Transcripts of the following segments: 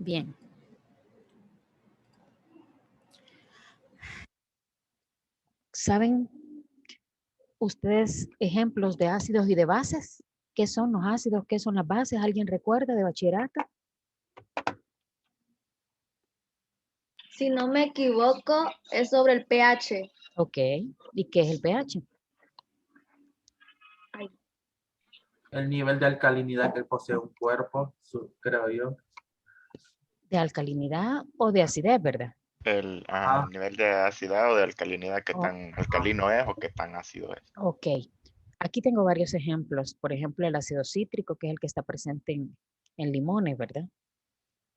Bien. ¿Saben ustedes ejemplos de ácidos y de bases? ¿Qué son los ácidos? ¿Qué son las bases? ¿Alguien recuerda de bachillerato? Si no me equivoco, es sobre el pH. Ok. ¿Y qué es el pH? El nivel de alcalinidad que posee un cuerpo, creo yo. ¿De alcalinidad o de acidez, verdad? El Ah. nivel de acidez o de alcalinidad, qué Oh. tan alcalino es o qué tan ácido es. Ok. Aquí tengo varios ejemplos. Por ejemplo, el ácido cítrico, que es el que está presente en limones, ¿verdad?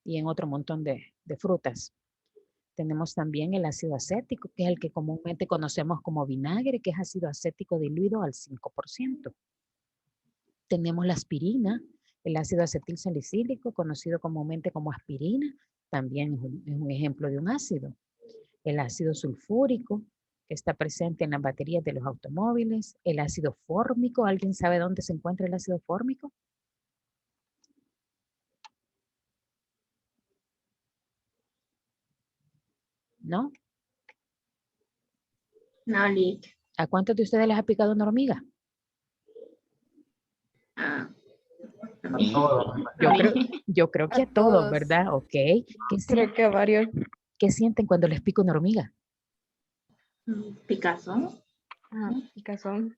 Y en otro montón de frutas. Tenemos también el ácido acético, que es el que comúnmente conocemos como vinagre, que es ácido acético diluido al 5%. Tenemos la aspirina, el ácido acetil salicílico, conocido comúnmente como aspirina, también es un ejemplo de un ácido. El ácido sulfúrico, que está presente en las baterías de los automóviles. El ácido fórmico, ¿alguien sabe dónde se encuentra el ácido fórmico? ¿No? No, Lick. ¿A cuántos de ustedes les ha picado una hormiga? Ah. A todos. Yo creo que a todos, ¿verdad? Ok. Creo que a varios. ¿Qué sienten cuando les pica una hormiga? Picazón. Picazón.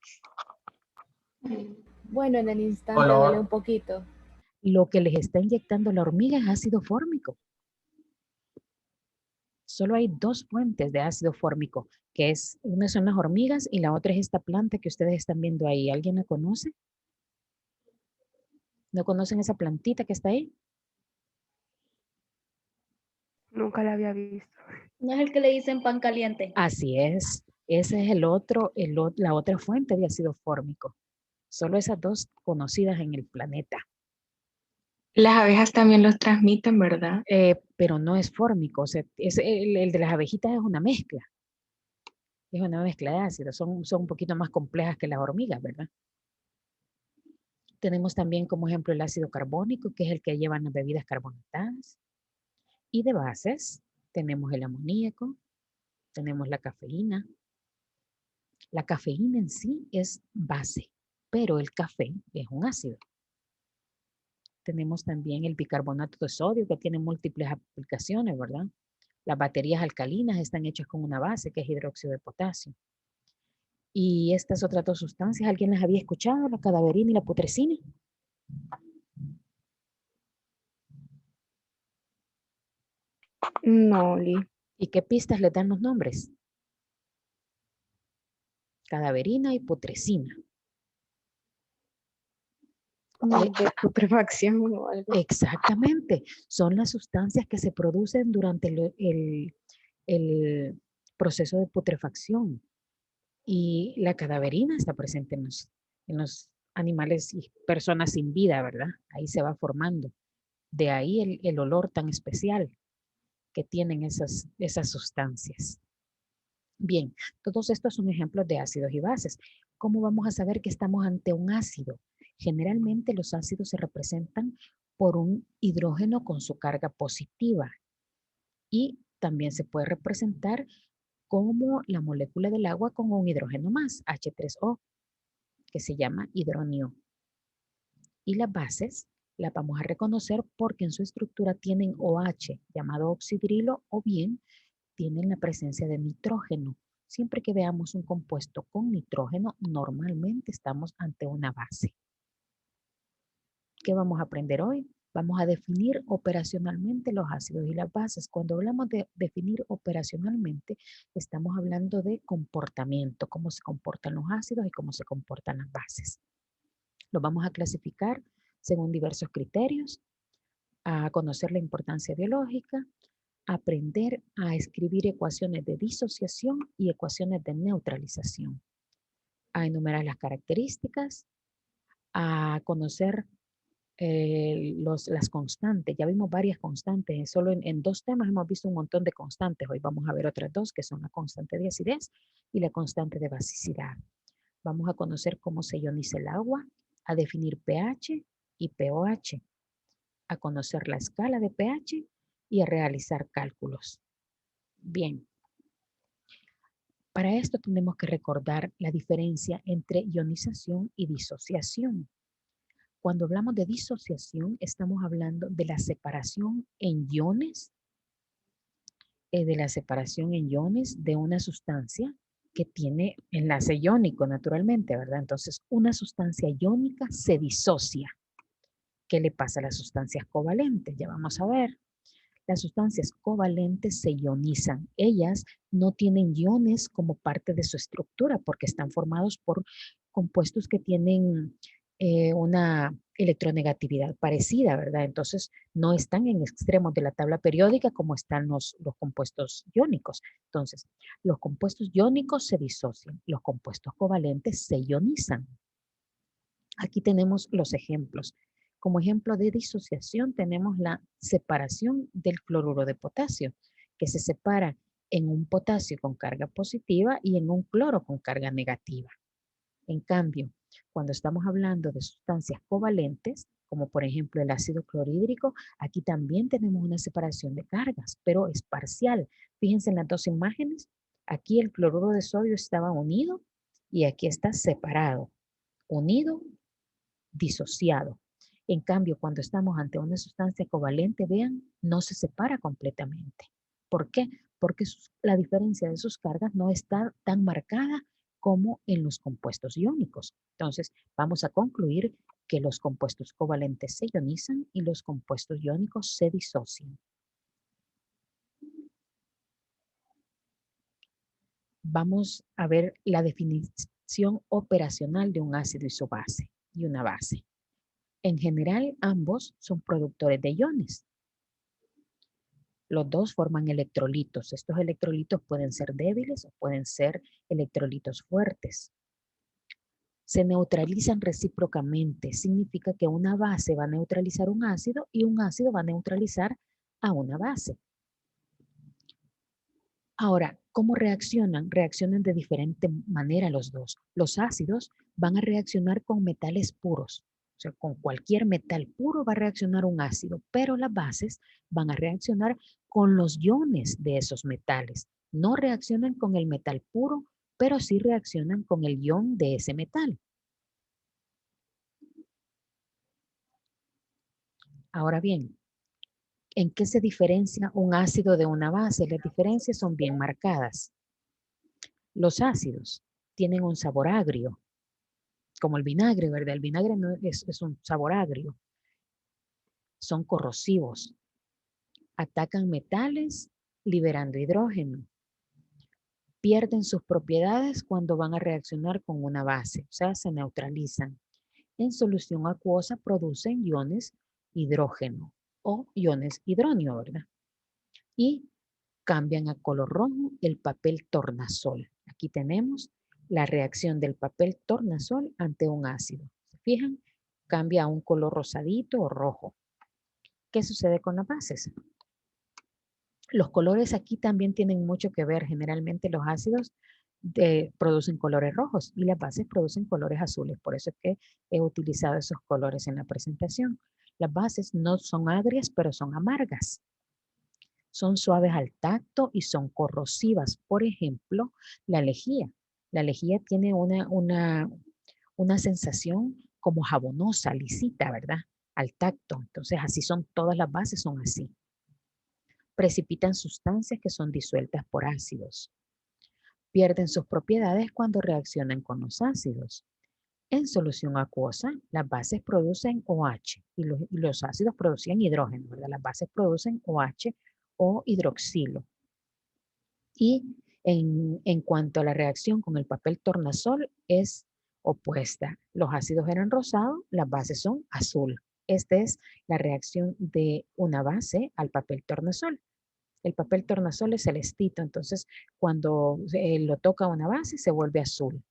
Bueno, en el instante Color. duele un poquito. Lo que les está inyectando la hormiga es ácido fórmico. Solo hay dos fuentes de ácido fórmico, que es, una son las hormigas y la otra es esta planta que ustedes están viendo ahí. ¿Alguien la conoce? ¿No conocen esa plantita que está ahí? Nunca la había visto. No es el que le dicen pan caliente. Así es. Ese es la otra fuente de ácido fórmico. Solo esas dos conocidas en el planeta. Las abejas también los transmiten, ¿verdad? Pero no es fórmico. O sea, el de las abejitas es una mezcla. Es una mezcla de ácidos. Son un poquito más complejas que las hormigas, ¿verdad? Tenemos también como ejemplo el ácido carbónico, que es el que llevan las bebidas carbonatadas. Y de bases tenemos el amoníaco, tenemos la cafeína. La cafeína en sí es base, pero el café es un ácido. Tenemos también el bicarbonato de sodio, que tiene múltiples aplicaciones, ¿verdad? Las baterías alcalinas están hechas con una base, que es hidróxido de potasio. Y estas otras dos sustancias, ¿alguien las había escuchado? La cadaverina y la putrescina. No, Li. ¿Y qué pistas le dan los nombres? Cadaverina y putrescina. De putrefacción o algo. Exactamente. Son las sustancias que se producen durante el proceso de putrefacción. Y la cadaverina está presente en los animales y personas sin vida, ¿verdad? Ahí se va formando. De ahí el olor tan especial que tienen esas sustancias. Bien, todos estos son ejemplos de ácidos y bases. ¿Cómo vamos a saber que estamos ante un ácido? Generalmente los ácidos se representan por un hidrógeno con su carga positiva y también se puede representar como la molécula del agua con un hidrógeno más, H3O, que se llama hidronio. Y las bases las vamos a reconocer porque en su estructura tienen OH, llamado oxidrilo, o bien tienen la presencia de nitrógeno. Siempre que veamos un compuesto con nitrógeno, normalmente estamos ante una base. ¿Qué vamos a aprender hoy? Vamos a definir operacionalmente los ácidos y las bases. Cuando hablamos de definir operacionalmente, estamos hablando de comportamiento, cómo se comportan los ácidos y cómo se comportan las bases. Los vamos a clasificar según diversos criterios, a conocer la importancia biológica, aprender a escribir ecuaciones de disociación y ecuaciones de neutralización, a enumerar las características, a conocer las constantes. Ya vimos varias constantes, solo en dos temas hemos visto un montón de constantes. Hoy vamos a ver otras dos, que son la constante de acidez y la constante de basicidad. Vamos a conocer cómo se ioniza el agua, a definir pH y pOH, a conocer la escala de pH y a realizar cálculos. Bien. Para esto tenemos que recordar la diferencia entre ionización y disociación. Cuando hablamos de disociación, estamos hablando de la separación en iones, de una sustancia que tiene enlace iónico naturalmente, ¿verdad? Entonces, una sustancia iónica se disocia. ¿Qué le pasa a las sustancias covalentes? Ya vamos a ver. Las sustancias covalentes se ionizan. Ellas no tienen iones como parte de su estructura porque están formados por compuestos que tienen una electronegatividad parecida, ¿verdad? Entonces, no están en extremos de la tabla periódica como están los compuestos iónicos. Entonces, los compuestos iónicos se disocian, los compuestos covalentes se ionizan. Aquí tenemos los ejemplos. Como ejemplo de disociación tenemos la separación del cloruro de potasio, que se separa en un potasio con carga positiva y en un cloro con carga negativa. En cambio, cuando estamos hablando de sustancias covalentes, como por ejemplo el ácido clorhídrico, aquí también tenemos una separación de cargas, pero es parcial. Fíjense en las dos imágenes. Aquí el cloruro de sodio estaba unido y aquí está separado. Unido, disociado. En cambio, cuando estamos ante una sustancia covalente, vean, no se separa completamente. ¿Por qué? Porque la diferencia de sus cargas no está tan marcada como en los compuestos iónicos. Entonces, vamos a concluir que los compuestos covalentes se ionizan y los compuestos iónicos se disocian. Vamos a ver la definición operacional de un ácido y su base y una base. En general, ambos son productores de iones. Los dos forman electrolitos. Estos electrolitos pueden ser débiles o pueden ser electrolitos fuertes. Se neutralizan recíprocamente. Significa que una base va a neutralizar un ácido y un ácido va a neutralizar a una base. Ahora, ¿cómo reaccionan? Reaccionan de diferente manera los dos. Los ácidos van a reaccionar con metales puros. O sea, con cualquier metal puro va a reaccionar un ácido, pero las bases van a reaccionar con los iones de esos metales. No reaccionan con el metal puro, pero sí reaccionan con el ion de ese metal. Ahora bien, ¿en qué se diferencia un ácido de una base? Las diferencias son bien marcadas. Los ácidos tienen un sabor agrio, como el vinagre, ¿verdad? El vinagre no es un sabor agrio. Son corrosivos. Atacan metales liberando hidrógeno. Pierden sus propiedades cuando van a reaccionar con una base, o sea, se neutralizan. En solución acuosa producen iones hidrógeno o iones hidronio, ¿verdad? Y cambian a color rojo el papel tornasol. Aquí tenemos la reacción del papel tornasol ante un ácido. ¿Se fijan? Cambia a un color rosadito o rojo. ¿Qué sucede con las bases? Los colores aquí también tienen mucho que ver. Generalmente los ácidos producen colores rojos y las bases producen colores azules. Por eso es que he utilizado esos colores en la presentación. Las bases no son agrias, pero son amargas. Son suaves al tacto y son corrosivas. Por ejemplo, la lejía. La lejía tiene una sensación como jabonosa, lisita, ¿verdad? Al tacto. Entonces, así son todas las bases, son así. Precipitan sustancias que son disueltas por ácidos. Pierden sus propiedades cuando reaccionan con los ácidos. En solución acuosa, las bases producen OH y los ácidos producen hidrógeno, ¿verdad? Las bases producen OH o hidroxilo. Y en cuanto a la reacción con el papel tornasol es opuesta. Los ácidos eran rosados, las bases son azul. Esta es la reacción de una base al papel tornasol. El papel tornasol es celestito, entonces cuando lo toca una base se vuelve azul.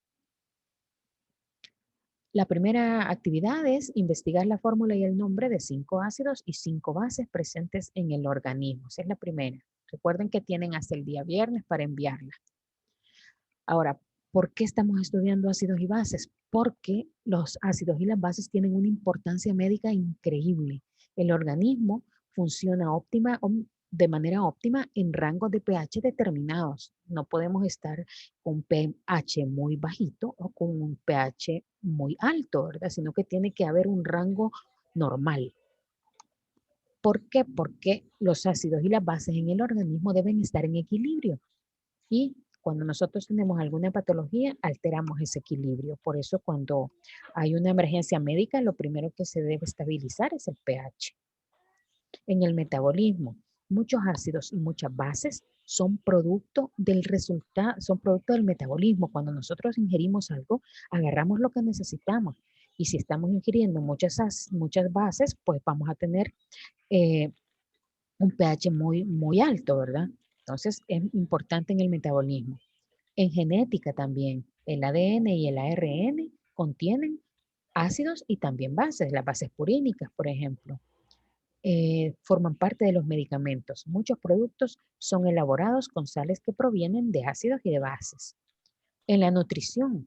La primera actividad es investigar la fórmula y el nombre de 5 ácidos y 5 bases presentes en el organismo. Esa es la primera. Recuerden que tienen hasta el día viernes para enviarla. Ahora, ¿por qué estamos estudiando ácidos y bases? Porque los ácidos y las bases tienen una importancia médica increíble. El organismo funciona de manera óptima en rangos de pH determinados. No podemos estar con un pH muy bajito o con un pH muy alto, ¿verdad? Sino que tiene que haber un rango normal. ¿Por qué? Porque los ácidos y las bases en el organismo deben estar en equilibrio. Y cuando nosotros tenemos alguna patología, alteramos ese equilibrio. Por eso cuando hay una emergencia médica, lo primero que se debe estabilizar es el pH. En el metabolismo, muchos ácidos y muchas bases son producto del resultado, son producto del metabolismo. Cuando nosotros ingerimos algo, agarramos lo que necesitamos. Y si estamos ingiriendo muchas bases, pues vamos a tener un pH muy alto, ¿verdad? Entonces es importante en el metabolismo. En genética también, el ADN y el ARN contienen ácidos y también bases, las bases purínicas, por ejemplo. Forman parte de los medicamentos. Muchos productos son elaborados con sales que provienen de ácidos y de bases. En la nutrición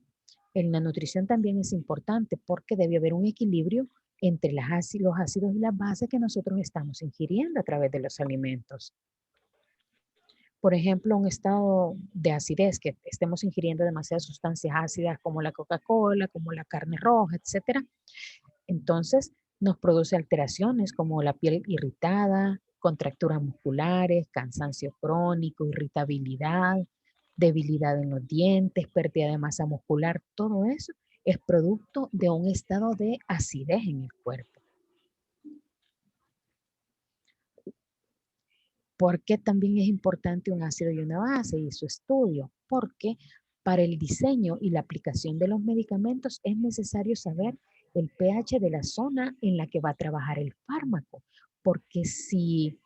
también es importante porque debe haber un equilibrio entre los ácidos y las bases que nosotros estamos ingiriendo a través de los alimentos. Por ejemplo, un estado de acidez, que estemos ingiriendo demasiadas sustancias ácidas como la Coca-Cola, como la carne roja, etc. Entonces, nos produce alteraciones como la piel irritada, contracturas musculares, cansancio crónico, irritabilidad, debilidad en los dientes, pérdida de masa muscular. Todo eso es producto de un estado de acidez en el cuerpo. ¿Por qué también es importante un ácido y una base y su estudio? Porque para el diseño y la aplicación de los medicamentos es necesario saber el pH de la zona en la que va a trabajar el fármaco. Porque si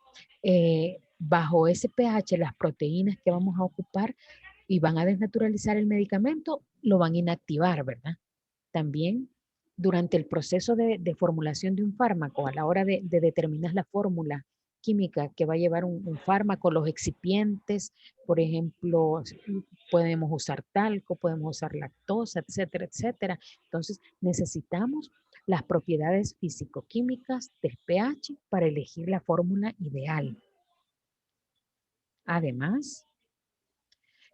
bajo ese pH las proteínas que vamos a ocupar y van a desnaturalizar el medicamento, lo van a inactivar, ¿verdad? También durante el proceso de formulación de un fármaco, a la hora de determinar la fórmula química que va a llevar un fármaco, los excipientes, por ejemplo, podemos usar talco, podemos usar lactosa, etcétera, etcétera. Entonces, necesitamos las propiedades físico-químicas del pH para elegir la fórmula ideal. Además,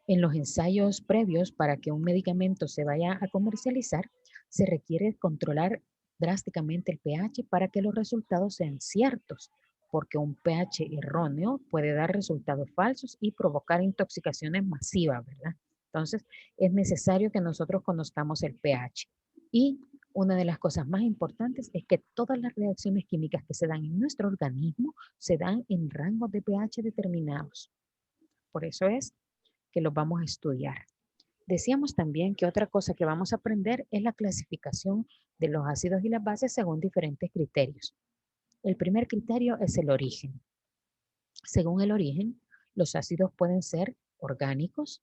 en los ensayos previos para que un medicamento se vaya a comercializar, se requiere controlar drásticamente el pH para que los resultados sean ciertos, porque un pH erróneo puede dar resultados falsos y provocar intoxicaciones masivas, ¿verdad? Entonces, es necesario que nosotros conozcamos el pH. Y una de las cosas más importantes es que todas las reacciones químicas que se dan en nuestro organismo se dan en rangos de pH determinados. Por eso es que los vamos a estudiar. Decíamos también que otra cosa que vamos a aprender es la clasificación de los ácidos y las bases según diferentes criterios. El primer criterio es el origen. Según el origen, los ácidos pueden ser orgánicos,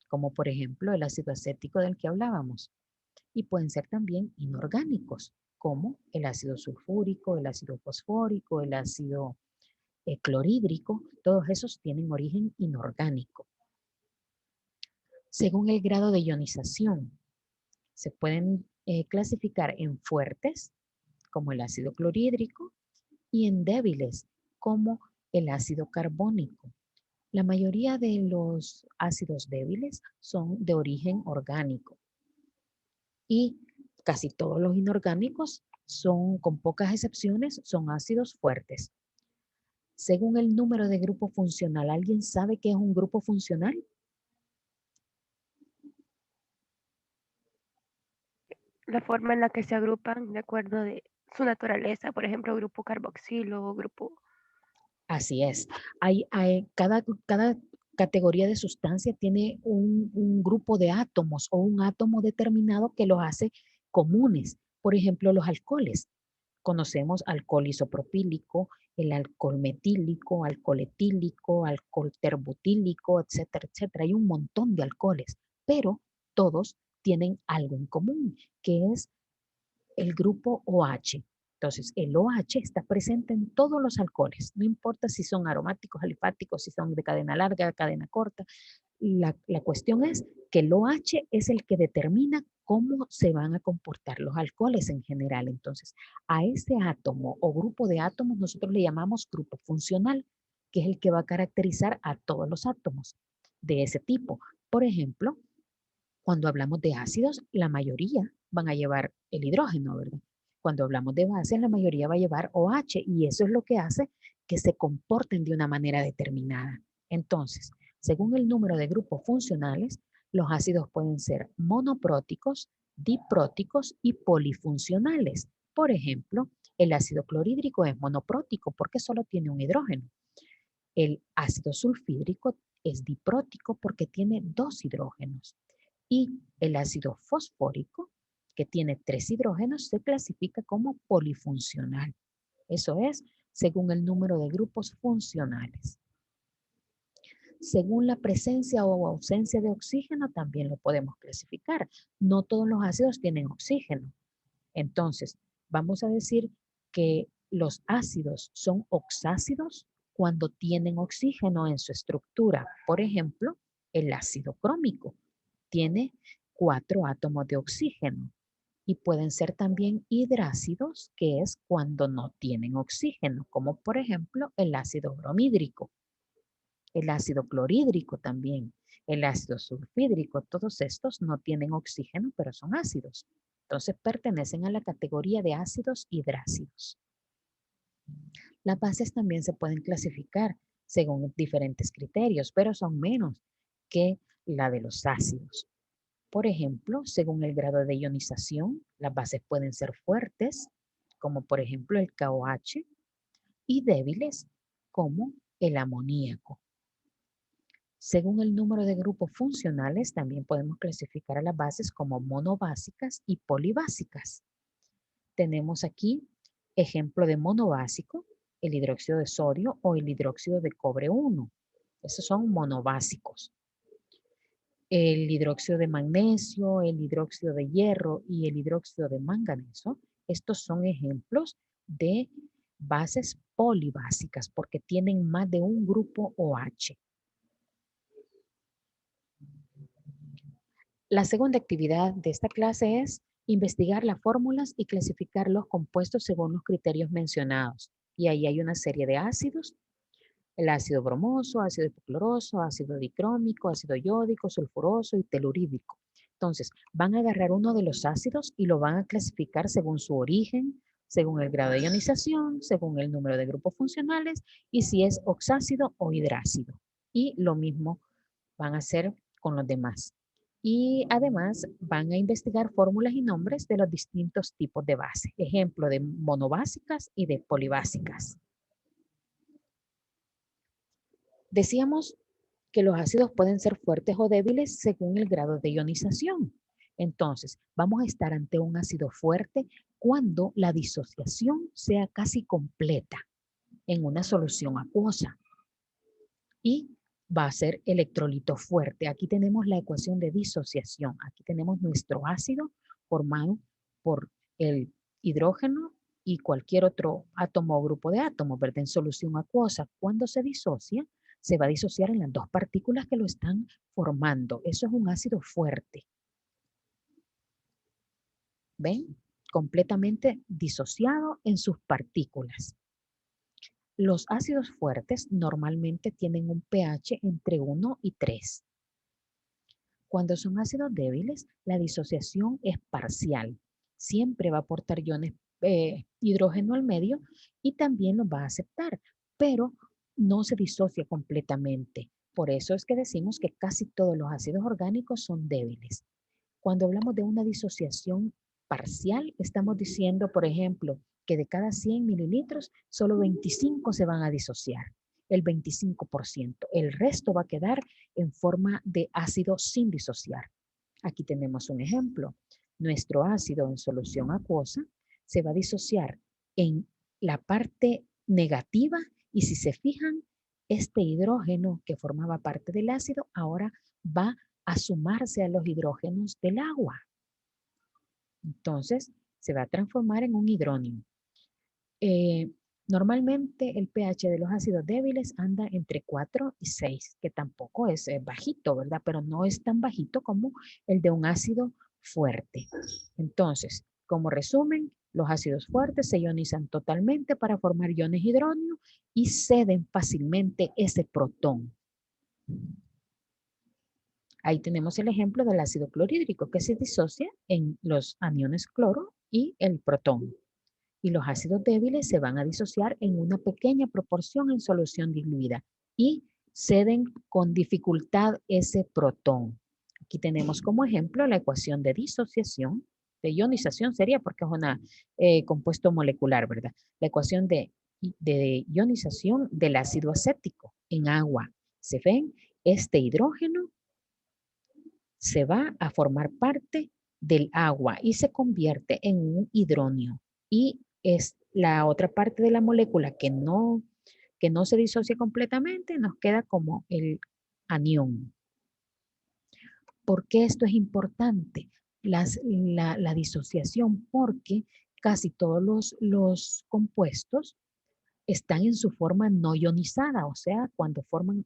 como por ejemplo el ácido acético del que hablábamos, y pueden ser también inorgánicos, como el ácido sulfúrico, el ácido fosfórico, el ácido clorhídrico. Todos esos tienen origen inorgánico. Según el grado de ionización, se pueden clasificar en fuertes, como el ácido clorhídrico, y en débiles, como el ácido carbónico. La mayoría de los ácidos débiles son de origen orgánico y casi todos los inorgánicos son, con pocas excepciones, son ácidos fuertes. Según el número de grupo funcional, ¿alguien sabe qué es un grupo funcional? La forma en la que se agrupan de acuerdo de su naturaleza, por ejemplo, grupo carboxilo o grupo... Así es. Cada categoría de sustancia tiene un grupo de átomos o un átomo determinado que los hace comunes. Por ejemplo, los alcoholes. Conocemos alcohol isopropílico, el alcohol metílico, alcohol etílico, alcohol terbutílico, etcétera, etcétera. Hay un montón de alcoholes, pero todos tienen algo en común, que es el grupo OH. Entonces, el OH está presente en todos los alcoholes, no importa si son aromáticos, alifáticos, si son de cadena larga, cadena corta. La cuestión es que el OH es el que determina cómo se van a comportar los alcoholes en general. Entonces, a ese átomo o grupo de átomos nosotros le llamamos grupo funcional, que es el que va a caracterizar a todos los átomos de ese tipo. Por ejemplo, cuando hablamos de ácidos, la mayoría van a llevar el hidrógeno, ¿verdad? Cuando hablamos de bases, la mayoría va a llevar OH y eso es lo que hace que se comporten de una manera determinada. Entonces, según el número de grupos funcionales, los ácidos pueden ser monopróticos, dipróticos y polifuncionales. Por ejemplo, el ácido clorhídrico es monoprótico porque solo tiene un hidrógeno. El ácido sulfídrico es diprótico porque tiene 2 hidrógenos. Y el ácido fosfórico, que tiene 3 hidrógenos, se clasifica como polifuncional. Eso es, según el número de grupos funcionales. Según la presencia o ausencia de oxígeno, también lo podemos clasificar. No todos los ácidos tienen oxígeno. Entonces, vamos a decir que los ácidos son oxácidos cuando tienen oxígeno en su estructura. Por ejemplo, el ácido crómico tiene 4 átomos de oxígeno. Y pueden ser también hidrácidos, que es cuando no tienen oxígeno, como por ejemplo el ácido bromhídrico, el ácido clorhídrico también, el ácido sulfídrico. Todos estos no tienen oxígeno, pero son ácidos. Entonces pertenecen a la categoría de ácidos hidrácidos. Las bases también se pueden clasificar según diferentes criterios, pero son menos que la de los ácidos. Por ejemplo, según el grado de ionización, las bases pueden ser fuertes, como por ejemplo el KOH, y débiles, como el amoníaco. Según el número de grupos funcionales, también podemos clasificar a las bases como monobásicas y polibásicas. Tenemos aquí ejemplo de monobásico, el hidróxido de sodio o el hidróxido de cobre 1. Esos son monobásicos. El hidróxido de magnesio, el hidróxido de hierro y el hidróxido de manganeso, estos son ejemplos de bases polibásicas porque tienen más de un grupo OH. La segunda actividad de esta clase es investigar las fórmulas y clasificar los compuestos según los criterios mencionados. Y ahí hay una serie de ácidos. El ácido bromoso, ácido hipocloroso, ácido dicrómico, ácido yódico, sulfuroso y telurídico. Entonces, van a agarrar uno de los ácidos y lo van a clasificar según su origen, según el grado de ionización, según el número de grupos funcionales y si es oxácido o hidrácido. Y lo mismo van a hacer con los demás. Y además van a investigar fórmulas y nombres de los distintos tipos de base. Ejemplo de monobásicas y de polibásicas. Decíamos que los ácidos pueden ser fuertes o débiles según el grado de ionización. Entonces, vamos a estar ante un ácido fuerte cuando la disociación sea casi completa en una solución acuosa. Y va a ser electrolito fuerte. Aquí tenemos la ecuación de disociación. Aquí tenemos nuestro ácido formado por el hidrógeno y cualquier otro átomo o grupo de átomos, ¿verdad? En solución acuosa, cuando se disocia, se va a disociar en las 2 partículas que lo están formando. Eso es un ácido fuerte. ¿Ven? Completamente disociado en sus partículas. Los ácidos fuertes normalmente tienen un pH entre 1 y 3. Cuando son ácidos débiles, la disociación es parcial. Siempre va a aportar iones hidrógeno al medio y también los va a aceptar, pero no se disocia completamente. Por eso es que decimos que casi todos los ácidos orgánicos son débiles. Cuando hablamos de una disociación parcial, estamos diciendo, por ejemplo, que de cada 100 mililitros, solo 25 se van a disociar, el 25%. El resto va a quedar en forma de ácido sin disociar. Aquí tenemos un ejemplo. Nuestro ácido en solución acuosa se va a disociar en la parte negativa y si se fijan, este hidrógeno que formaba parte del ácido ahora va a sumarse a los hidrógenos del agua. Entonces, se va a transformar en un hidrónio. Normalmente el pH de los ácidos débiles anda entre 4 y 6, que tampoco es bajito, ¿verdad? Pero no es tan bajito como el de un ácido fuerte. Entonces, como resumen, Los ácidos fuertes se ionizan totalmente para formar iones hidrógeno y ceden fácilmente ese protón. Ahí tenemos el ejemplo del ácido clorhídrico que se disocia en los aniones cloro y el protón. Y los ácidos débiles se van a disociar en una pequeña proporción en solución diluida y ceden con dificultad ese protón. Aquí tenemos como ejemplo la ecuación de disociación, de ionización sería porque es un compuesto molecular, ¿verdad? La ecuación de ionización del ácido acético en agua. ¿Se ven? Este hidrógeno se va a formar parte del agua y se convierte en un hidróneo. Y es la otra parte de la molécula que no se disocia completamente, nos queda como el anión. ¿Por qué esto es importante? La disociación, porque casi todos los compuestos están en su forma no ionizada, o sea, cuando forman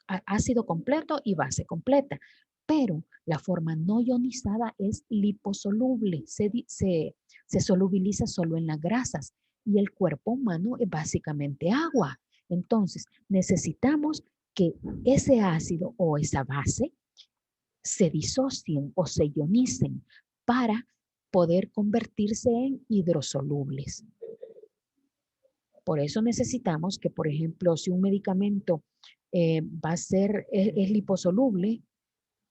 ácido completo y base completa. Pero la forma no ionizada es liposoluble, se solubiliza solo en las grasas y el cuerpo humano es básicamente agua. Entonces, necesitamos que ese ácido o esa base se disocien o se ionicen para poder convertirse en hidrosolubles. Por eso necesitamos que, por ejemplo, si un medicamento es liposoluble,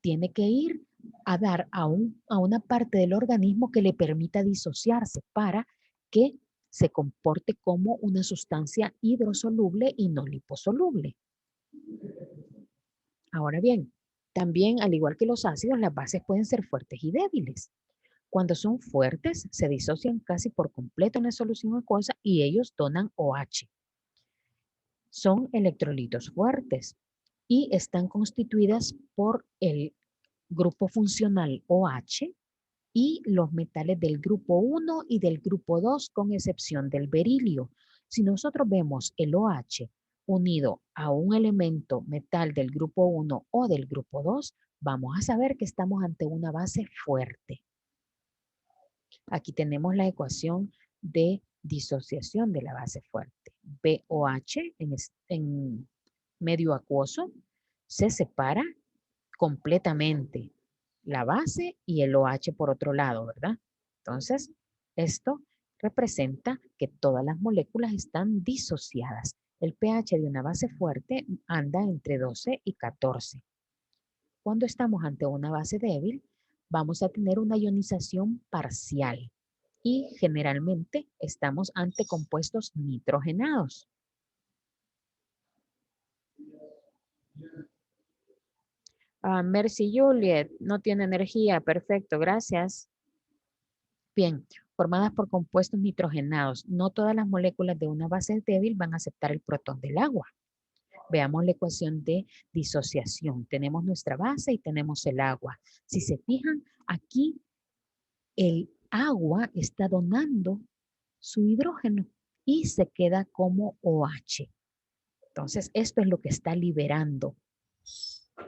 tiene que ir a dar a una parte del organismo que le permita disociarse para que se comporte como una sustancia hidrosoluble y no liposoluble. Ahora bien, también, al igual que los ácidos, las bases pueden ser fuertes y débiles. Cuando son fuertes, se disocian casi por completo en la solución acuosa y ellos donan OH. Son electrolitos fuertes y están constituidas por el grupo funcional OH y los metales del grupo 1 y del grupo 2, con excepción del berilio. Si nosotros vemos el OH unido a un elemento metal del grupo 1 o del grupo 2, vamos a saber que estamos ante una base fuerte. Aquí tenemos la ecuación de disociación de la base fuerte. BOH en medio acuoso se separa completamente la base y el OH por otro lado, ¿verdad? Entonces, esto representa que todas las moléculas están disociadas. El pH de una base fuerte anda entre 12 y 14. Cuando estamos ante una base débil, vamos a tener una ionización parcial y generalmente estamos ante compuestos nitrogenados. Mercy Juliet, no tiene energía. Perfecto, gracias. Bien, formadas por compuestos nitrogenados. No todas las moléculas de una base débil van a aceptar el protón del agua. Veamos la ecuación de disociación. Tenemos nuestra base y tenemos el agua. Si se fijan, aquí el agua está donando su hidrógeno y se queda como OH. Entonces, esto es lo que está liberando.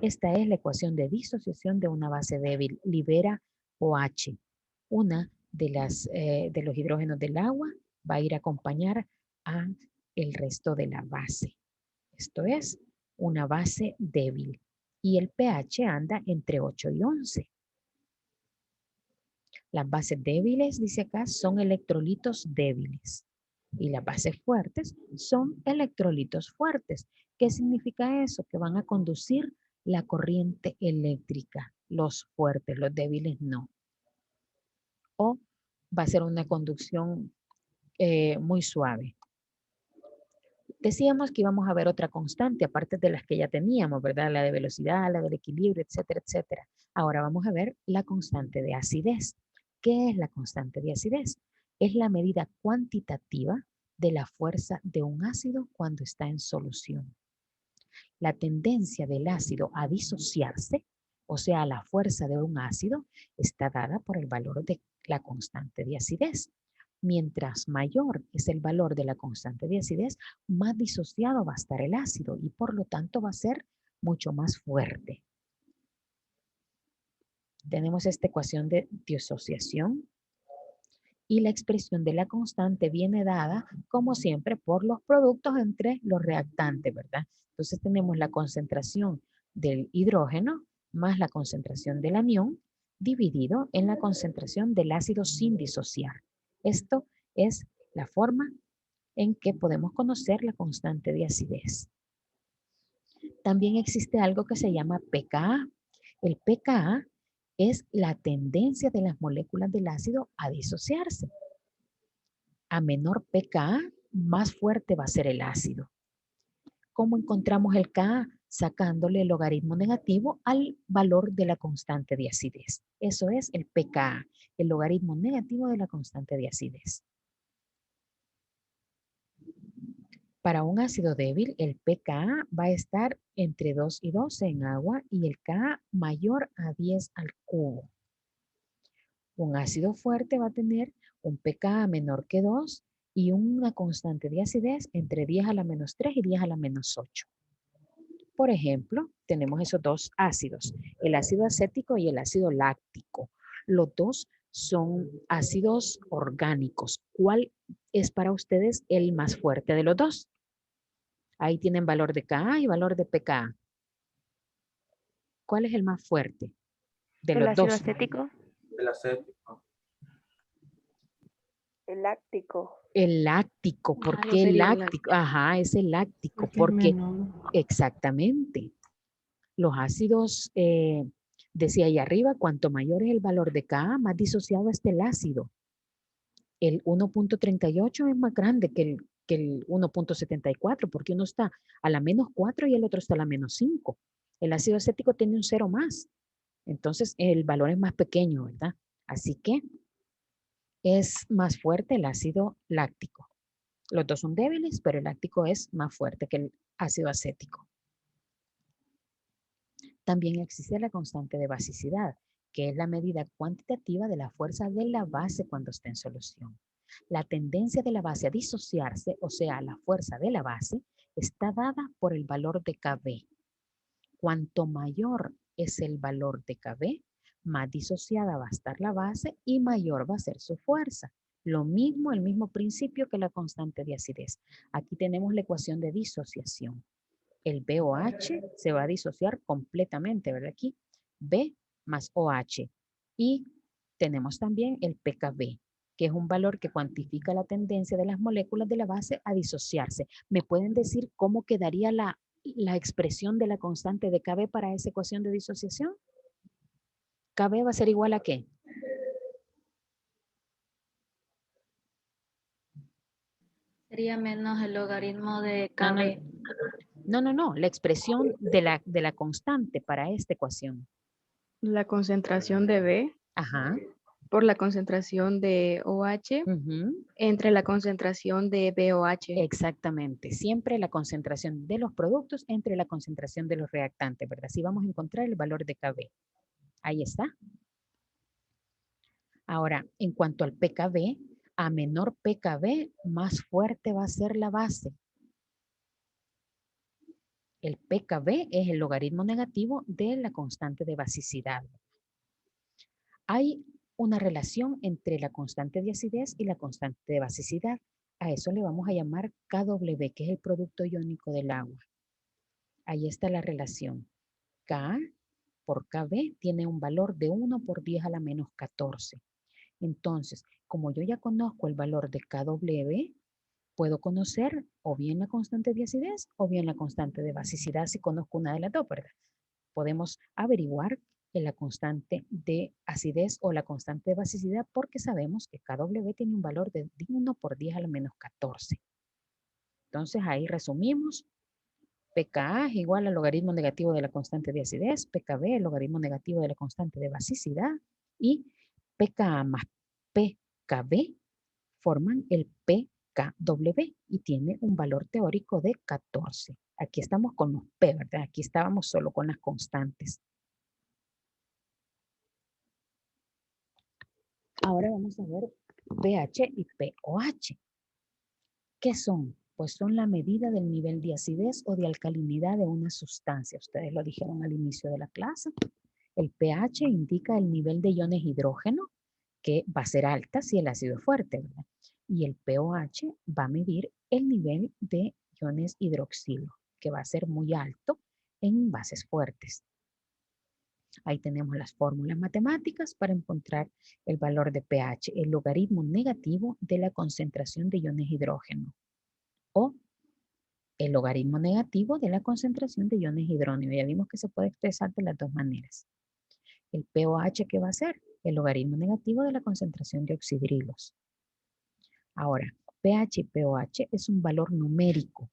Esta es la ecuación de disociación de una base débil. Libera OH. Una de los hidrógenos del agua va a ir a acompañar a el resto de la base. Esto es una base débil. Y el pH anda entre 8 y 11. Las bases débiles, dice acá, son electrolitos débiles. Y las bases fuertes son electrolitos fuertes. ¿Qué significa eso? Que van a conducir la corriente eléctrica. Los fuertes, los débiles no. O va a ser una conducción muy suave. Decíamos que íbamos a ver otra constante, aparte de las que ya teníamos, ¿verdad? La de velocidad, la del equilibrio, etcétera, etcétera. Ahora vamos a ver la constante de acidez. ¿Qué es la constante de acidez? Es la medida cuantitativa de la fuerza de un ácido cuando está en solución. La tendencia del ácido a disociarse, o sea, la fuerza de un ácido, está dada por el valor de la constante de acidez. Mientras mayor es el valor de la constante de acidez, más disociado va a estar el ácido y por lo tanto va a ser mucho más fuerte. Tenemos esta ecuación de disociación Y la expresión de la constante viene dada, como siempre, por los productos entre los reactantes, ¿verdad? Entonces tenemos la concentración del hidrógeno más la concentración del anión dividido en la concentración del ácido sin disociar. Esto es la forma en que podemos conocer la constante de acidez. También existe algo que se llama pKa. El pKa es la tendencia de las moléculas del ácido a disociarse. A menor pKa, más fuerte va a ser el ácido. ¿Cómo encontramos el Ka? Sacándole el logaritmo negativo al valor de la constante de acidez. Eso es el pKa, el logaritmo negativo de la constante de acidez. Para un ácido débil, el pKa va a estar entre 2 y 12 en agua y el Ka mayor a 10 al cubo. Un ácido fuerte va a tener un pKa menor que 2 y una constante de acidez entre 10 a la menos 3 y 10 a la menos 8. Por ejemplo, tenemos esos dos ácidos, el ácido acético y el ácido láctico. Los dos son ácidos orgánicos. ¿Cuál es para ustedes el más fuerte de los dos? Ahí tienen valor de Ka y valor de pKa. ¿Cuál es el más fuerte de El los ácido dos? acético. El acético. El láctico. El láctico. ¿Por Ajá, qué el sería el láctico? Ajá, es el láctico. Porque es Porque menor. exactamente. Los ácidos, decía ahí arriba, cuanto mayor es el valor de Ka, más disociado está el ácido. El 1.38 es más grande que el 1.74 porque uno está a la menos 4 y el otro está a la menos 5. El ácido acético tiene un 0 más. Entonces, el valor es más pequeño, ¿verdad? Así que es más fuerte el ácido láctico. Los dos son débiles, pero el láctico es más fuerte que el ácido acético. También existe la constante de basicidad, que es la medida cuantitativa de la fuerza de la base cuando está en solución. La tendencia de la base a disociarse, o sea, la fuerza de la base, está dada por el valor de Kb. Cuanto mayor es el valor de Kb, más disociada va a estar la base y mayor va a ser su fuerza. Lo mismo, el mismo principio que la constante de acidez. Aquí tenemos la ecuación de disociación. El BOH se va a disociar completamente, ¿verdad? Aquí, B más OH. Y tenemos también el pKb, que es un valor que cuantifica la tendencia de las moléculas de la base a disociarse. ¿Me pueden decir cómo quedaría la expresión de la constante de Kb para esa ecuación de disociación? Kb va a ser igual a ¿qué? Sería menos el logaritmo de No, no, KB. no. La expresión de la constante para esta ecuación. La concentración de B Ajá. por la concentración de OH Ujú. entre la concentración de BOH. Exactamente. Siempre la concentración de los productos entre la concentración de los reactantes, ¿verdad? Así vamos a encontrar el valor de Kb. Ahí está. Ahora, en cuanto al pKb, a menor pKb, más fuerte va a ser la base. El pKb es el logaritmo negativo de la constante de basicidad. Hay una relación entre la constante de acidez y la constante de basicidad. A eso le vamos a llamar Kw, que es el producto iónico del agua. Ahí está la relación. K por Kb tiene un valor de 1 por 10 a la menos 14. Entonces, como yo ya conozco el valor de Kw, puedo conocer o bien la constante de acidez o bien la constante de basicidad si conozco una de las dos, ¿verdad? Podemos averiguar la constante de acidez o la constante de basicidad porque sabemos que Kw tiene un valor de 1 por 10 a la menos 14. Entonces ahí resumimos. pKa es igual al logaritmo negativo de la constante de acidez, pKb el logaritmo negativo de la constante de basicidad y pKa más pKb forman el pKw y tiene un valor teórico de 14. Aquí estamos con los P, ¿verdad? Aquí estábamos solo con las constantes. Ahora vamos a ver pH y pOH. ¿Qué son? Pues son la medida del nivel de acidez o de alcalinidad de una sustancia. Ustedes lo dijeron al inicio de la clase. El pH indica el nivel de iones hidrógeno que va a ser alta si el ácido es fuerte, ¿verdad? Y el pOH va a medir el nivel de iones hidroxilo, que va a ser muy alto en bases fuertes. Ahí tenemos las fórmulas matemáticas para encontrar el valor de pH, el logaritmo negativo de la concentración de iones hidrógeno o el logaritmo negativo de la concentración de iones hidróneo. Ya vimos que se puede expresar de las dos maneras. El pOH, ¿qué va a ser? El logaritmo negativo de la concentración de oxidrilos. Ahora, pH y pOH es un valor numérico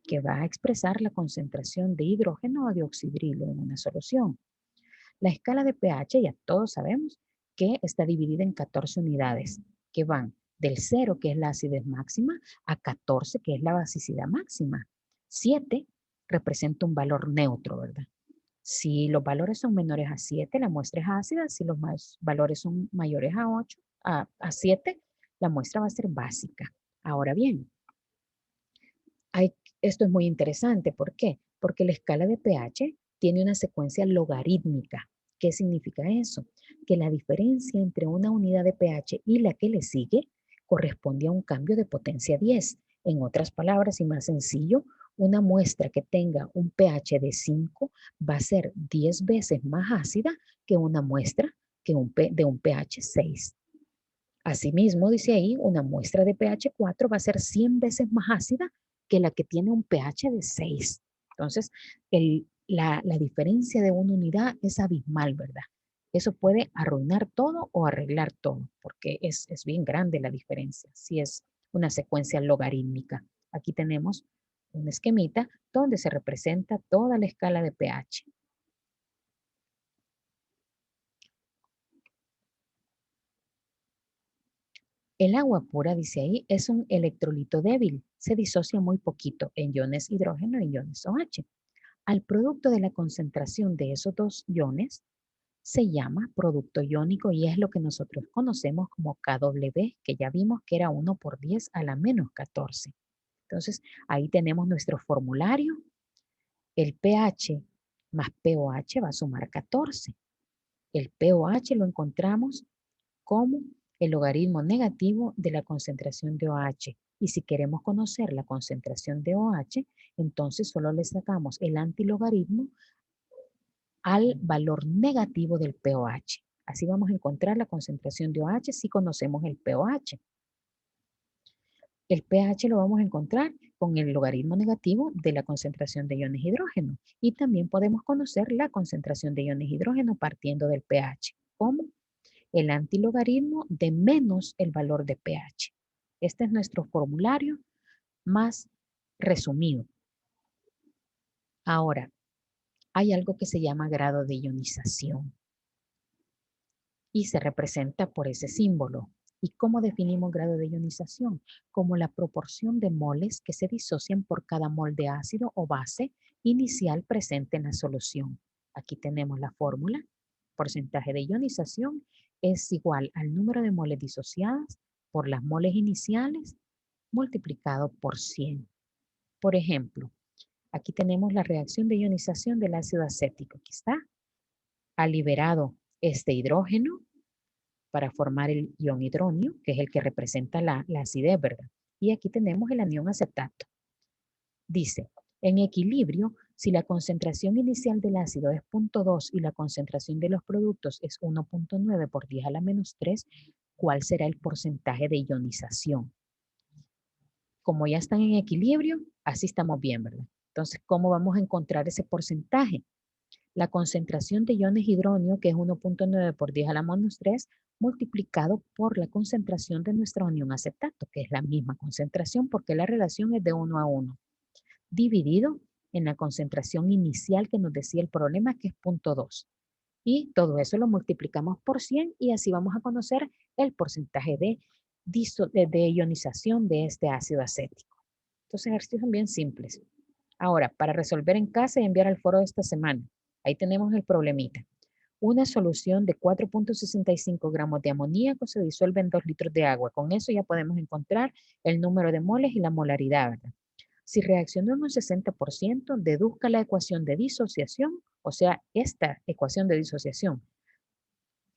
que va a expresar la concentración de hidrógeno o de oxidrilo en una solución. La escala de pH, ya todos sabemos que está dividida en 14 unidades, que van del 0, que es la acidez máxima, a 14, que es la basicidad máxima. 7 representa un valor neutro, ¿verdad? Si los valores son menores a 7, la muestra es ácida. Si los valores son mayores a 8, a 7, la muestra va a ser básica. Ahora bien, esto es muy interesante. ¿Por qué? Porque la escala de pH tiene una secuencia logarítmica. ¿Qué significa eso? Que la diferencia entre una unidad de pH y la que le sigue corresponde a un cambio de potencia 10. En otras palabras y más sencillo, una muestra que tenga un pH de 5 va a ser 10 veces más ácida que una muestra de un pH 6. Asimismo, dice ahí, una muestra de pH 4 va a ser 100 veces más ácida que la que tiene un pH de 6. Entonces, la diferencia de una unidad es abismal, ¿verdad? Eso puede arruinar todo o arreglar todo, porque es bien grande la diferencia, si es una secuencia logarítmica. Aquí tenemos un esquemita donde se representa toda la escala de pH. El agua pura, dice ahí, es un electrolito débil. Se disocia muy poquito en iones hidrógeno y iones OH. Al producto de la concentración de esos dos iones se llama producto iónico y es lo que nosotros conocemos como KW, que ya vimos que era 1 por 10 a la menos 14. Entonces, ahí tenemos nuestro formulario. El pH más pOH va a sumar 14. El pOH lo encontramos como el logaritmo negativo de la concentración de OH. Y si queremos conocer la concentración de OH, entonces solo le sacamos el antilogaritmo al valor negativo del pOH. Así vamos a encontrar la concentración de OH si conocemos el pOH. El pH lo vamos a encontrar con el logaritmo negativo de la concentración de iones hidrógeno. Y también podemos conocer la concentración de iones hidrógeno partiendo del pH. ¿Cómo? El antilogaritmo de menos el valor de pH. Este es nuestro formulario más resumido. Ahora, hay algo que se llama grado de ionización y se representa por ese símbolo. ¿Y cómo definimos grado de ionización? Como la proporción de moles que se disocian por cada mol de ácido o base inicial presente en la solución. Aquí tenemos la fórmula. Porcentaje de ionización es igual al número de moles disociadas por las moles iniciales multiplicado por 100. Por ejemplo, aquí tenemos la reacción de ionización del ácido acético. Aquí está. Ha liberado este hidrógeno para formar el ion hidronio, que es el que representa la acidez, ¿verdad? Y aquí tenemos el anión acetato. Dice, en equilibrio, si la concentración inicial del ácido es 0.2 y la concentración de los productos es 1.9 por 10 a la menos 3, ¿cuál será el porcentaje de ionización? Como ya están en equilibrio, así estamos bien, ¿verdad? Entonces, ¿cómo vamos a encontrar ese porcentaje? La concentración de iones hidronio, que es 1.9 por 10 a la menos 3, multiplicado por la concentración de nuestro anión acetato, que es la misma concentración porque la relación es de 1 a 1, dividido en la concentración inicial que nos decía el problema, que es 0.2. Y todo eso lo multiplicamos por 100 y así vamos a conocer el porcentaje de ionización de este ácido acético. Estos ejercicios son bien simples. Ahora, para resolver en casa y enviar al foro de esta semana, ahí tenemos el problemita. Una solución de 4.65 gramos de amoníaco se disuelve en 2 litros de agua. Con eso ya podemos encontrar el número de moles y la molaridad, ¿verdad? Si reacciona en un 60%, deduzca la ecuación de disociación, o sea, esta ecuación de disociación.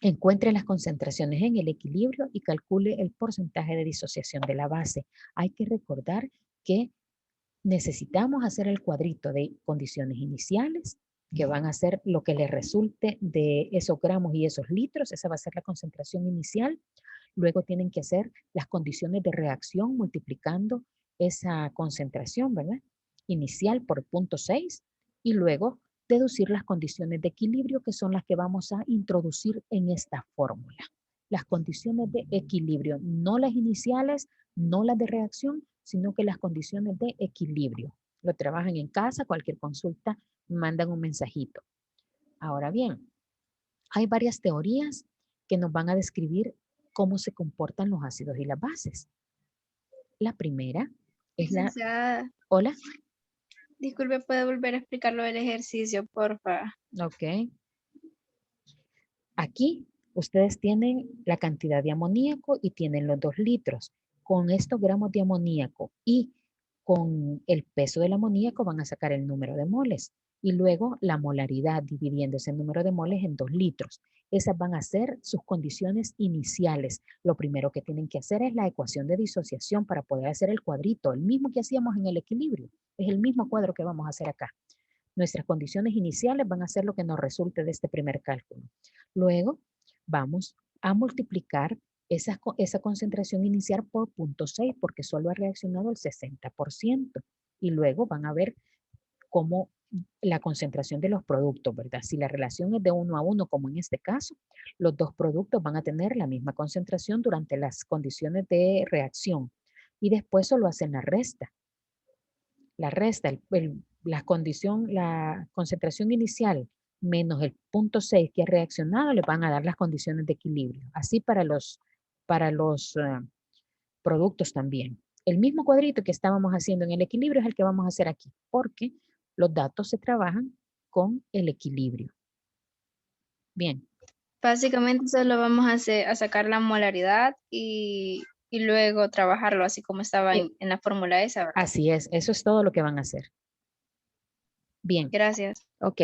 Encuentre las concentraciones en el equilibrio y calcule el porcentaje de disociación de la base. Hay que recordar que necesitamos hacer el cuadrito de condiciones iniciales, que van a ser lo que le resulte de esos gramos y esos litros. Esa va a ser la concentración inicial. Luego tienen que hacer las condiciones de reacción multiplicando esa concentración, ¿verdad? Inicial por 0.6 y luego deducir las condiciones de equilibrio que son las que vamos a introducir en esta fórmula. Las condiciones de equilibrio, no las iniciales, no las de reacción, sino que las condiciones de equilibrio. Lo trabajan en casa, cualquier consulta, mandan un mensajito. Ahora bien, hay varias teorías que nos van a describir cómo se comportan los ácidos y las bases. La primera es la... Licenciada, Hola. disculpe, ¿puede volver a explicarlo del ejercicio, porfa? Ok. Aquí ustedes tienen la cantidad de amoníaco y tienen los 2 litros. Con estos gramos de amoníaco y con el peso del amoníaco van a sacar el número de moles. Y luego la molaridad dividiendo ese número de moles en 2 litros. Esas van a ser sus condiciones iniciales. Lo primero que tienen que hacer es la ecuación de disociación para poder hacer el cuadrito, el mismo que hacíamos en el equilibrio. Es el mismo cuadro que vamos a hacer acá. Nuestras condiciones iniciales van a ser lo que nos resulte de este primer cálculo. Luego vamos a multiplicar esa concentración inicial por 0.6 porque solo ha reaccionado el 60%. Y luego van a ver cómo la concentración de los productos, ¿verdad? Si la relación es de 1 a 1, como en este caso, los 2 productos van a tener la misma concentración durante las condiciones de reacción. Y después solo hacen la resta. La resta, la concentración inicial menos el 0.6 que ha reaccionado, le van a dar las condiciones de equilibrio. Así para los productos también. El mismo cuadrito que estábamos haciendo en el equilibrio es el que vamos a hacer aquí, porque los datos se trabajan con el equilibrio. Bien. Básicamente solo vamos a sacar la molaridad y luego trabajarlo así como estaba en la fórmula esa, ¿verdad? Así es, eso es todo lo que van a hacer. Bien. Gracias. Ok.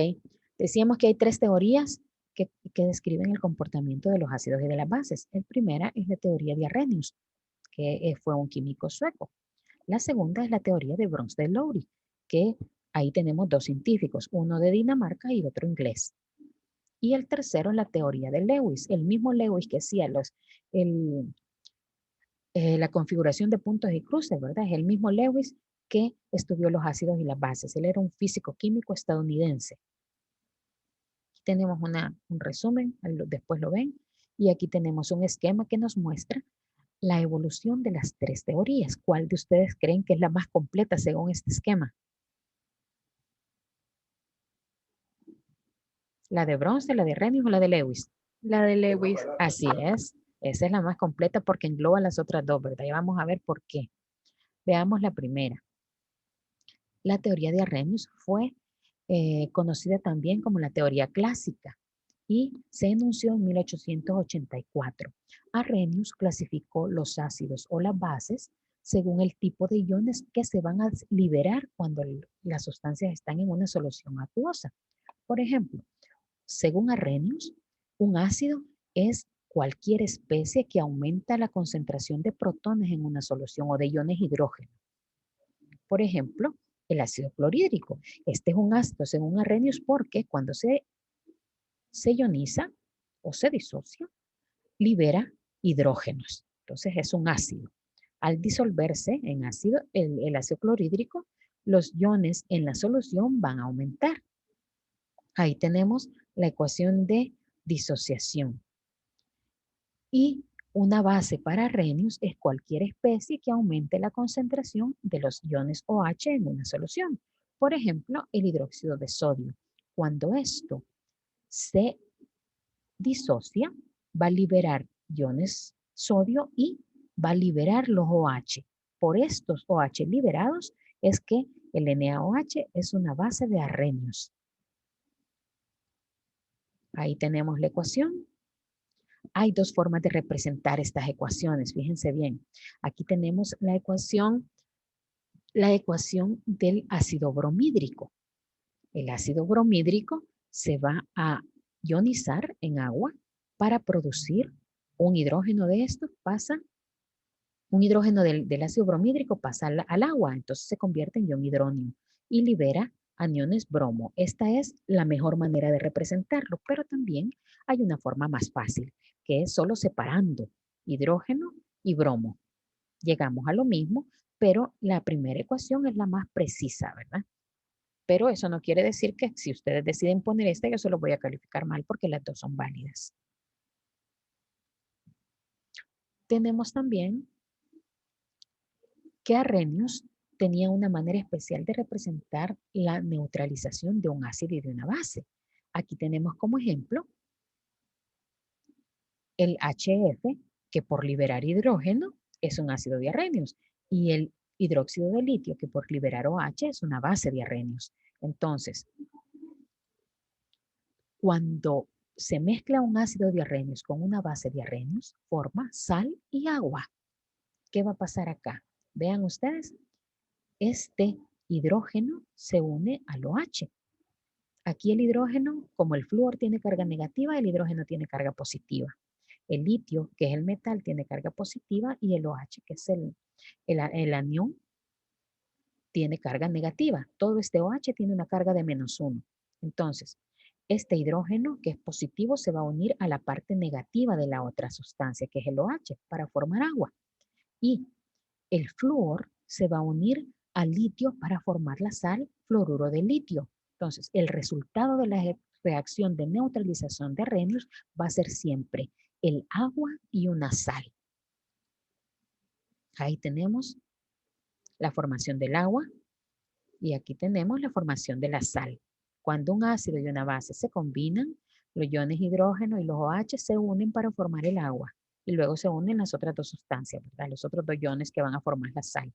Decíamos que hay 3 teorías que describen el comportamiento de los ácidos y de las bases. La primera es la teoría de Arrhenius, que fue un químico sueco. La segunda es la teoría de Bronsted-Lowry, que ahí tenemos 2 científicos, uno de Dinamarca y otro inglés. Y el tercero es la teoría de Lewis, el mismo Lewis que hacía la configuración de puntos y cruces, ¿verdad? Es el mismo Lewis que estudió los ácidos y las bases. Él era un físico químico estadounidense. Aquí tenemos un resumen, después lo ven, y aquí tenemos un esquema que nos muestra la evolución de las 3 teorías. ¿Cuál de ustedes creen que es la más completa según este esquema? ¿La de Bronsted, la de Arrhenius o la de Lewis? La de Lewis. Así es. Esa es la más completa porque engloba las otras 2, ¿verdad? Y vamos a ver por qué. Veamos la primera. La teoría de Arrhenius fue conocida también como la teoría clásica y se enunció en 1884. Arrhenius clasificó los ácidos o las bases según el tipo de iones que se van a liberar cuando las sustancias están en una solución acuosa. Por ejemplo, según Arrhenius, un ácido es cualquier especie que aumenta la concentración de protones en una solución o de iones hidrógeno. Por ejemplo, el ácido clorhídrico. Este es un ácido según Arrhenius porque cuando se ioniza o se disocia, libera hidrógenos. Entonces es un ácido. Al disolverse en ácido, el ácido clorhídrico, los iones en la solución van a aumentar. Ahí tenemos la ecuación de disociación. Y una base para Arrhenius es cualquier especie que aumente la concentración de los iones OH en una solución. Por ejemplo, el hidróxido de sodio. Cuando esto se disocia, va a liberar iones sodio y va a liberar los OH. Por estos OH liberados es que el NaOH es una base de Arrhenius. Ahí tenemos la ecuación. Hay 2 formas de representar estas ecuaciones. Fíjense bien. Aquí tenemos la ecuación del ácido bromídrico. El ácido bromídrico se va a ionizar en agua para producir un hidrógeno de estos pasa, un hidrógeno del ácido bromhídrico pasa al agua, entonces se convierte en ion hidróneo y libera aniones bromo. Esta es la mejor manera de representarlo, pero también hay una forma más fácil, que es solo separando hidrógeno y bromo. Llegamos a lo mismo, pero la primera ecuación es la más precisa, ¿verdad? Pero eso no quiere decir que si ustedes deciden poner esta, yo se lo voy a calificar mal porque las dos son válidas. Tenemos también que Arrhenius tenía una manera especial de representar la neutralización de un ácido y de una base. Aquí tenemos como ejemplo el HF, que por liberar hidrógeno es un ácido de Arrhenius, y el hidróxido de litio, que por liberar OH es una base de Arrhenius. Entonces, cuando se mezcla un ácido de Arrhenius con una base de Arrhenius, forma sal y agua. ¿Qué va a pasar acá? Vean ustedes, este hidrógeno se une al OH. Aquí el hidrógeno, como el flúor tiene carga negativa, el hidrógeno tiene carga positiva. El litio, que es el metal, tiene carga positiva y el OH, que es el anión, tiene carga negativa. Todo este OH tiene una carga de -1. Entonces, este hidrógeno, que es positivo, se va a unir a la parte negativa de la otra sustancia, que es el OH, para formar agua. Y el flúor se va a unir al litio para formar la sal fluoruro de litio. Entonces, el resultado de la reacción de neutralización de Arrhenius va a ser siempre el agua y una sal. Ahí tenemos la formación del agua y aquí tenemos la formación de la sal. Cuando un ácido y una base se combinan, los iones hidrógeno y los OH se unen para formar el agua y luego se unen las otras dos sustancias, ¿verdad? Los otros dos iones que van a formar la sal.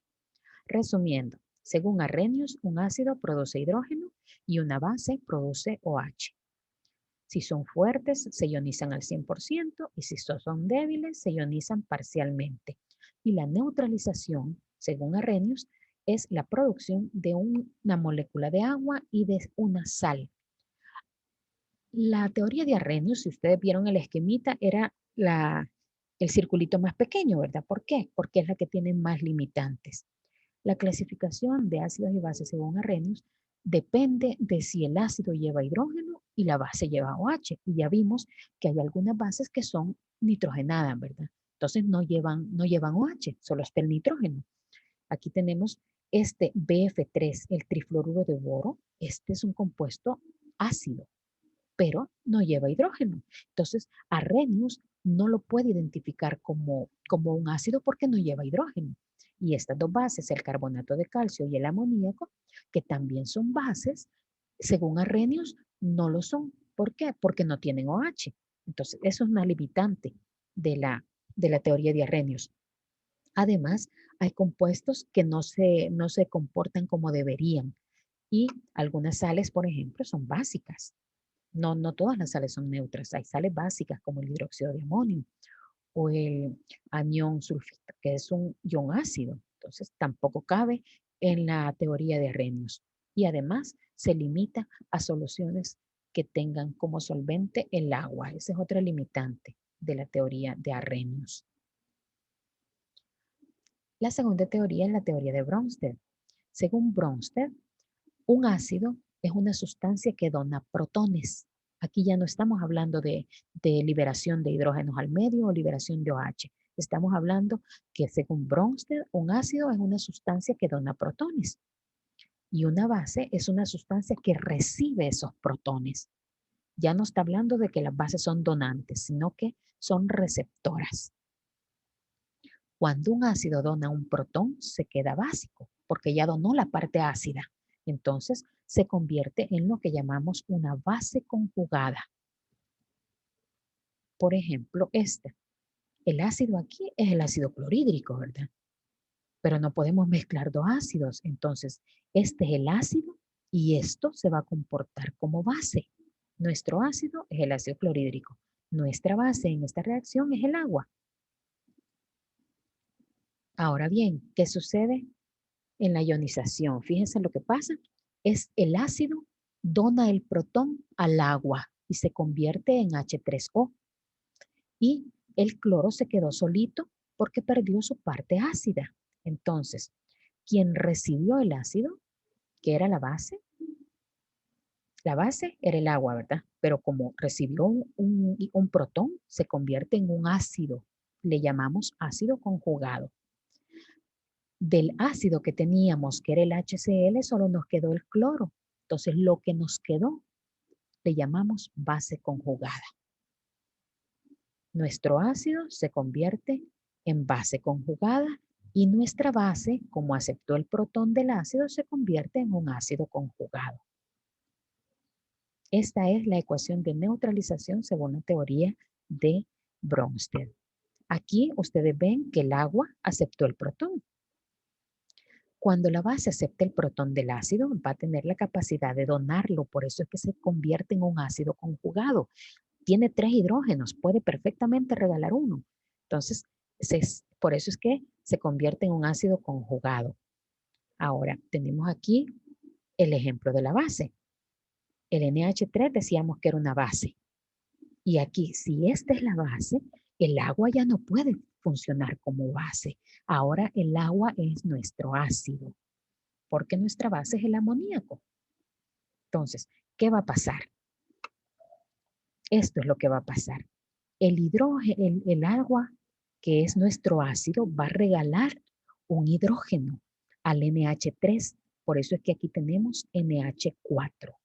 Resumiendo, según Arrhenius, un ácido produce hidrógeno y una base produce OH. Si son fuertes, se ionizan al 100% y si son débiles, se ionizan parcialmente. Y la neutralización, según Arrhenius, es la producción de una molécula de agua y de una sal. La teoría de Arrhenius, si ustedes vieron el esquemita, era el circulito más pequeño, ¿verdad? ¿Por qué? Porque es la que tiene más limitantes. La clasificación de ácidos y bases según Arrhenius depende de si el ácido lleva hidrógeno y la base lleva OH. Y ya vimos que hay algunas bases que son nitrogenadas, ¿verdad? Entonces no llevan OH, solo está el nitrógeno. Aquí tenemos este BF3, el trifluoruro de boro. Este es un compuesto ácido, pero no lleva hidrógeno. Entonces, Arrhenius no lo puede identificar como un ácido porque no lleva hidrógeno. Y estas dos bases, el carbonato de calcio y el amoníaco, que también son bases, según Arrhenius, no lo son. ¿Por qué? Porque no tienen OH. Entonces, eso es una limitante de la teoría de Arrhenius. Además, hay compuestos que no se comportan como deberían. Y algunas sales, por ejemplo, son básicas. No todas las sales son neutras. Hay sales básicas como el hidróxido de amonio o el anión sulfito, que es un ion ácido. Entonces, tampoco cabe en la teoría de Arrhenius. Y además, se limita a soluciones que tengan como solvente el agua. Esa es otra limitante de la teoría de Arrhenius. La segunda teoría es la teoría de Bronsted. Según Bronsted, un ácido es una sustancia que dona protones. Aquí ya no estamos hablando de liberación de hidrógenos al medio o liberación de OH. Estamos hablando que según Bronsted, un ácido es una sustancia que dona protones. Y una base es una sustancia que recibe esos protones. Ya no está hablando de que las bases son donantes, sino que son receptoras. Cuando un ácido dona un protón, se queda básico, porque ya donó la parte ácida. Entonces, se convierte en lo que llamamos una base conjugada. Por ejemplo, el ácido aquí es el ácido clorhídrico, ¿verdad? Pero no podemos mezclar dos ácidos. Entonces, este es el ácido y esto se va a comportar como base. Nuestro ácido es el ácido clorhídrico. Nuestra base en esta reacción es el agua. Ahora bien, ¿qué sucede en la ionización? Fíjense lo que pasa. Es el ácido dona el protón al agua y se convierte en H3O. y el cloro se quedó solito porque perdió su parte ácida. Entonces, quien recibió el ácido, que era la base era el agua, ¿verdad? Pero como recibió un protón, se convierte en un ácido. Le llamamos ácido conjugado. Del ácido que teníamos, que era el HCl, solo nos quedó el cloro. Entonces, lo que nos quedó, le llamamos base conjugada. Nuestro ácido se convierte en base conjugada y nuestra base, como aceptó el protón del ácido, se convierte en un ácido conjugado. Esta es la ecuación de neutralización según la teoría de Bronsted. Aquí ustedes ven que el agua aceptó el protón. Cuando la base acepta el protón del ácido, va a tener la capacidad de donarlo, por eso es que se convierte en un ácido conjugado. Tiene 3 hidrógenos, puede perfectamente regalar uno. Entonces, por eso es que se convierte en un ácido conjugado. Ahora, tenemos aquí el ejemplo de la base. El NH3 decíamos que era una base. Y aquí, si esta es la base, el agua ya no puede funcionar como base. Ahora el agua es nuestro ácido, porque nuestra base es el amoníaco. Entonces, ¿qué va a pasar? Esto es lo que va a pasar. El hidrógeno, el agua, que es nuestro ácido, va a regalar un hidrógeno al NH3. Por eso es que aquí tenemos NH4.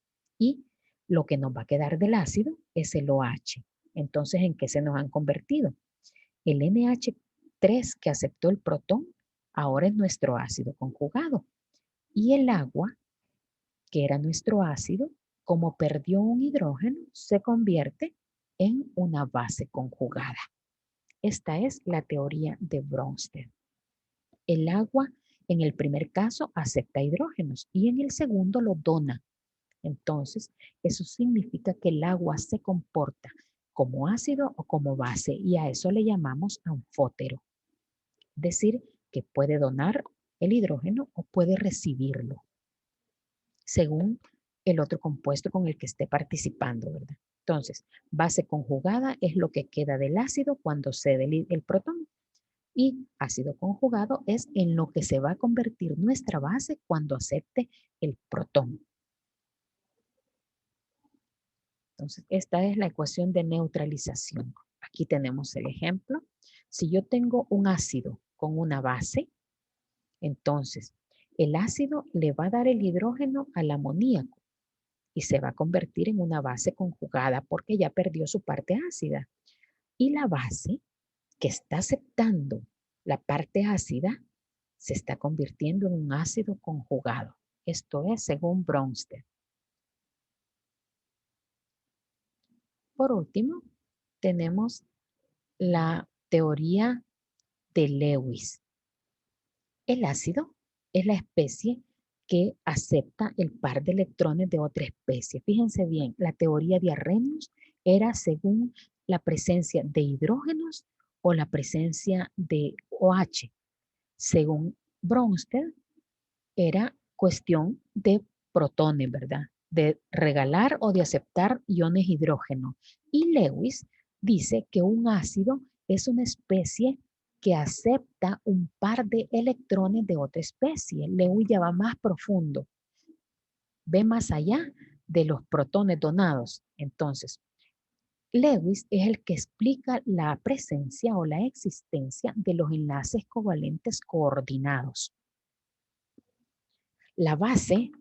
Y lo que nos va a quedar del ácido es el OH. Entonces, ¿en qué se nos han convertido? El NH3 que aceptó el protón, ahora es nuestro ácido conjugado. Y el agua, que era nuestro ácido, como perdió un hidrógeno, se convierte en una base conjugada. Esta es la teoría de Bronsted. El agua, en el primer caso, acepta hidrógenos y en el segundo lo dona. Entonces, eso significa que el agua se comporta como ácido o como base y a eso le llamamos anfótero. Es decir, que puede donar el hidrógeno o puede recibirlo, según el otro compuesto con el que esté participando, ¿verdad? Entonces, base conjugada es lo que queda del ácido cuando cede el protón y ácido conjugado es en lo que se va a convertir nuestra base cuando acepte el protón. Entonces, esta es la ecuación de neutralización. Aquí tenemos el ejemplo. Si yo tengo un ácido con una base, entonces el ácido le va a dar el hidrógeno al amoníaco y se va a convertir en una base conjugada porque ya perdió su parte ácida. Y la base que está aceptando la parte ácida se está convirtiendo en un ácido conjugado. Esto es según Bronsted. Por último, tenemos la teoría de Lewis. El ácido es la especie que acepta el par de electrones de otra especie. Fíjense bien, la teoría de Arrhenius era según la presencia de hidrógenos o la presencia de OH. Según Bronsted, era cuestión de protones, ¿verdad? De regalar o de aceptar iones hidrógeno. Y Lewis dice que un ácido es una especie que acepta un par de electrones de otra especie. Lewis ya va más profundo. Ve más allá de los protones donados. Entonces, Lewis es el que explica la presencia o la existencia de los enlaces covalentes coordinados. La base,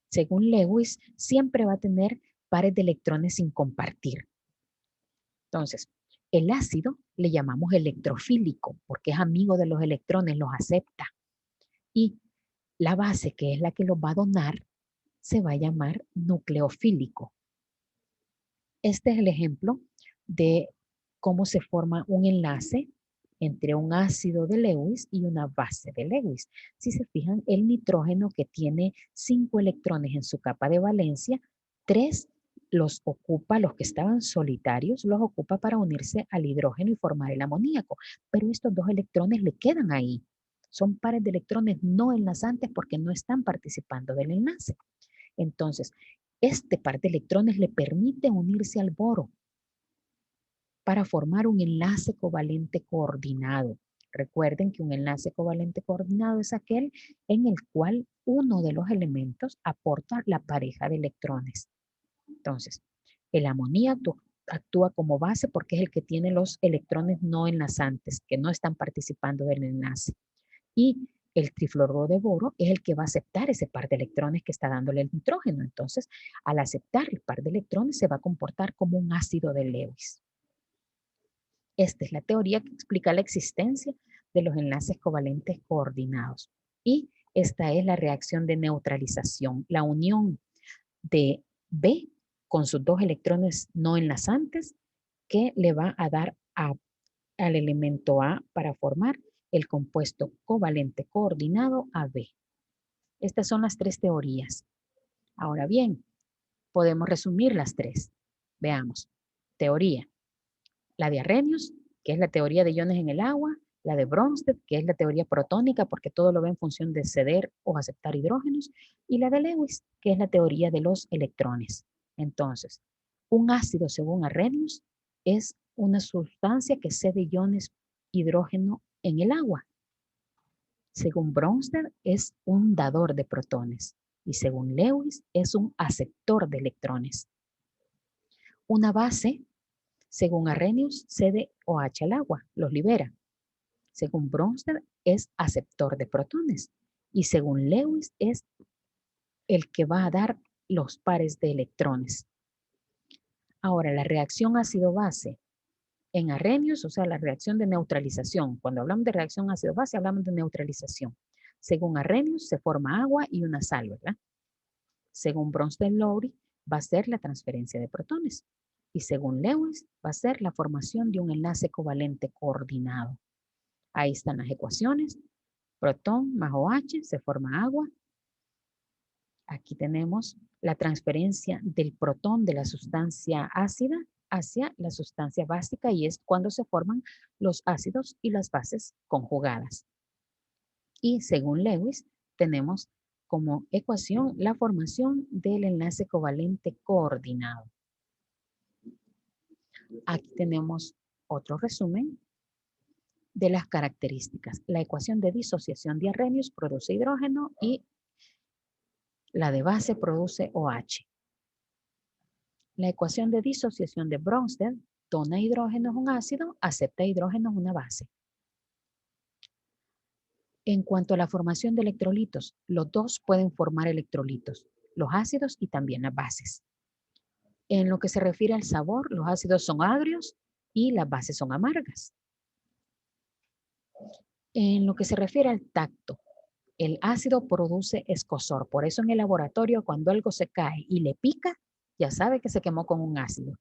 según Lewis, siempre va a tener pares de electrones sin compartir. Entonces, el ácido le llamamos electrofílico porque es amigo de los electrones, los acepta. Y la base, que es la que los va a donar, se va a llamar nucleofílico. Este es el ejemplo de cómo se forma un enlace entre un ácido de Lewis y una base de Lewis. Si se fijan, el nitrógeno que tiene 5 electrones en su capa de valencia, 3 los ocupa, los que estaban solitarios, los ocupa para unirse al hidrógeno y formar el amoníaco. Pero estos 2 electrones le quedan ahí. Son pares de electrones no enlazantes porque no están participando del enlace. Entonces, este par de electrones le permite unirse al boro para formar un enlace covalente coordinado. Recuerden que un enlace covalente coordinado es aquel en el cual uno de los elementos aporta la pareja de electrones. Entonces, el amoníaco actúa como base porque es el que tiene los electrones no enlazantes, que no están participando del enlace. Y el trifluoruro de boro es el que va a aceptar ese par de electrones que está dándole el nitrógeno. Entonces, al aceptar el par de electrones, se va a comportar como un ácido de Lewis. Esta es la teoría que explica la existencia de los enlaces covalentes coordinados. Y esta es la reacción de neutralización, la unión de B con sus dos electrones no enlazantes que le va a dar al elemento A para formar el compuesto covalente coordinado AB. Estas son las tres teorías. Ahora bien, podemos resumir las tres. Veamos. Teoría. La de Arrhenius, que es la teoría de iones en el agua. La de Bronsted, que es la teoría protónica, porque todo lo ve en función de ceder o aceptar hidrógenos. Y la de Lewis, que es la teoría de los electrones. Entonces, un ácido, según Arrhenius, es una sustancia que cede iones hidrógeno en el agua. Según Bronsted, es un dador de protones. Y según Lewis, es un aceptor de electrones. Una base, según Arrhenius, cede OH al agua, los libera. Según Bronsted, es aceptor de protones. Y según Lewis, es el que va a dar los pares de electrones. Ahora, la reacción ácido-base en Arrhenius, o sea, la reacción de neutralización. Cuando hablamos de reacción ácido-base, hablamos de neutralización. Según Arrhenius, se forma agua y una sal, ¿verdad? Según Bronsted-Lowry, va a ser la transferencia de protones. Y según Lewis, va a ser la formación de un enlace covalente coordinado. Ahí están las ecuaciones. Protón más OH, se forma agua. Aquí tenemos la transferencia del protón de la sustancia ácida hacia la sustancia básica y es cuando se forman los ácidos y las bases conjugadas. Y según Lewis, tenemos como ecuación la formación del enlace covalente coordinado. Aquí tenemos otro resumen de las características. La ecuación de disociación de Arrhenius produce hidrógeno y la de base produce OH. La ecuación de disociación de Bronsted dona hidrógeno es un ácido, acepta hidrógeno es una base. En cuanto a la formación de electrolitos, los dos pueden formar electrolitos, los ácidos y también las bases. En lo que se refiere al sabor, los ácidos son agrios y las bases son amargas. En lo que se refiere al tacto, el ácido produce escozor. Por eso en el laboratorio, cuando algo se cae y le pica, ya sabe que se quemó con un ácido.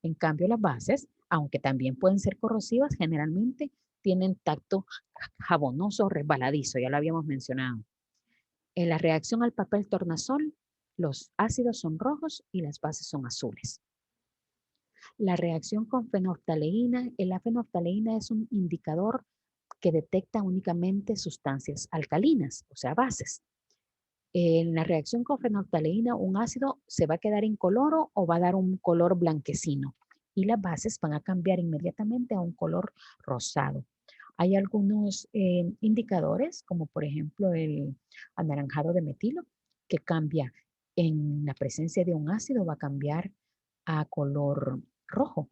En cambio, las bases, aunque también pueden ser corrosivas, generalmente tienen tacto jabonoso, resbaladizo, ya lo habíamos mencionado. En la reacción al papel tornasol, los ácidos son rojos y las bases son azules. La reacción con fenolftaleína, la fenolftaleína es un indicador que detecta únicamente sustancias alcalinas, o sea, bases. En la reacción con fenolftaleína, un ácido se va a quedar incoloro o va a dar un color blanquecino y las bases van a cambiar inmediatamente a un color rosado. Hay algunos indicadores, como por ejemplo el anaranjado de metilo, que cambia en la presencia de un ácido, va a cambiar a color rojo.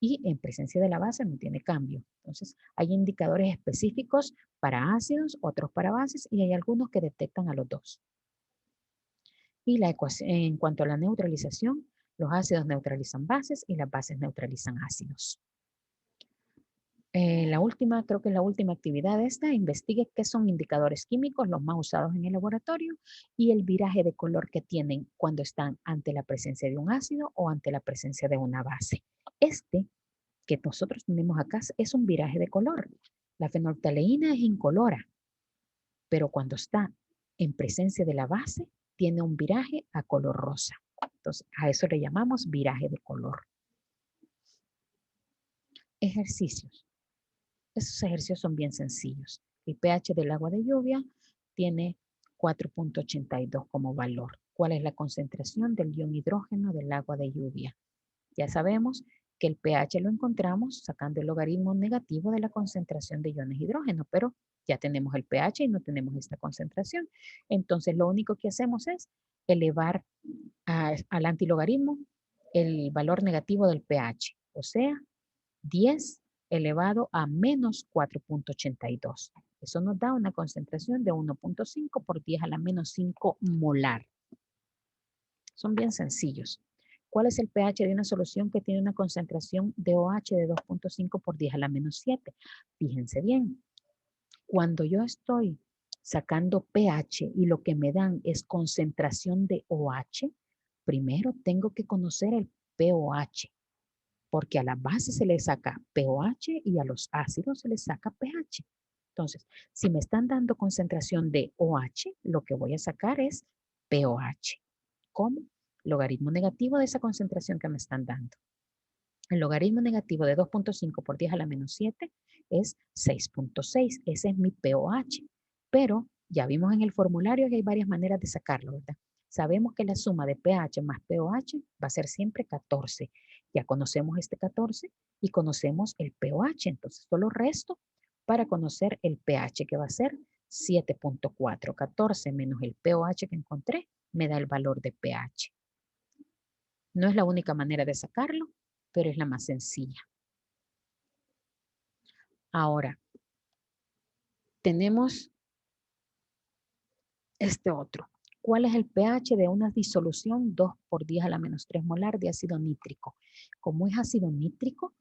Y en presencia de la base no tiene cambio. Entonces, hay indicadores específicos para ácidos, otros para bases, y hay algunos que detectan a los dos. Y la ecuación, en cuanto a la neutralización, los ácidos neutralizan bases y las bases neutralizan ácidos. Creo que la última actividad de esta, investigue qué son indicadores químicos, los más usados en el laboratorio, y el viraje de color que tienen cuando están ante la presencia de un ácido o ante la presencia de una base. Este que nosotros tenemos acá es un viraje de color. La fenolftaleína es incolora, pero cuando está en presencia de la base, tiene un viraje a color rosa. Entonces, a eso le llamamos viraje de color. Ejercicios. Esos ejercicios son bien sencillos. El pH del agua de lluvia tiene 4.82 como valor. ¿Cuál es la concentración del ion hidrógeno del agua de lluvia? Ya sabemos que el pH lo encontramos sacando el logaritmo negativo de la concentración de iones hidrógeno, pero ya tenemos el pH y no tenemos esta concentración. Entonces, lo único que hacemos es elevar al antilogaritmo el valor negativo del pH, o sea, 10 elevado a menos 4.82. Eso nos da una concentración de 1.5 por 10 a la menos 5 molar. Son bien sencillos. ¿Cuál es el pH de una solución que tiene una concentración de OH de 2.5 por 10 a la menos 7? Fíjense bien. Cuando yo estoy sacando pH y lo que me dan es concentración de OH, primero tengo que conocer el pOH, porque a la base se le saca pOH y a los ácidos se les saca pH. Entonces, si me están dando concentración de OH, lo que voy a sacar es pOH. ¿Cómo? Logaritmo negativo de esa concentración que me están dando. El logaritmo negativo de 2.5 por 10 a la menos 7 es 6.6. Ese es mi pOH. Pero ya vimos en el formulario que hay varias maneras de sacarlo, ¿verdad? Sabemos que la suma de pH más pOH va a ser siempre 14. Ya conocemos este 14 y conocemos el pOH. Entonces solo resto para conocer el pH, que va a ser 7.4. 14 menos el pOH que encontré me da el valor de pH. No es la única manera de sacarlo, pero es la más sencilla. Ahora, tenemos este otro. ¿Cuál es el pH de una disolución 2 por 10 a la menos 3 molar de ácido nítrico? Como es ácido nítrico,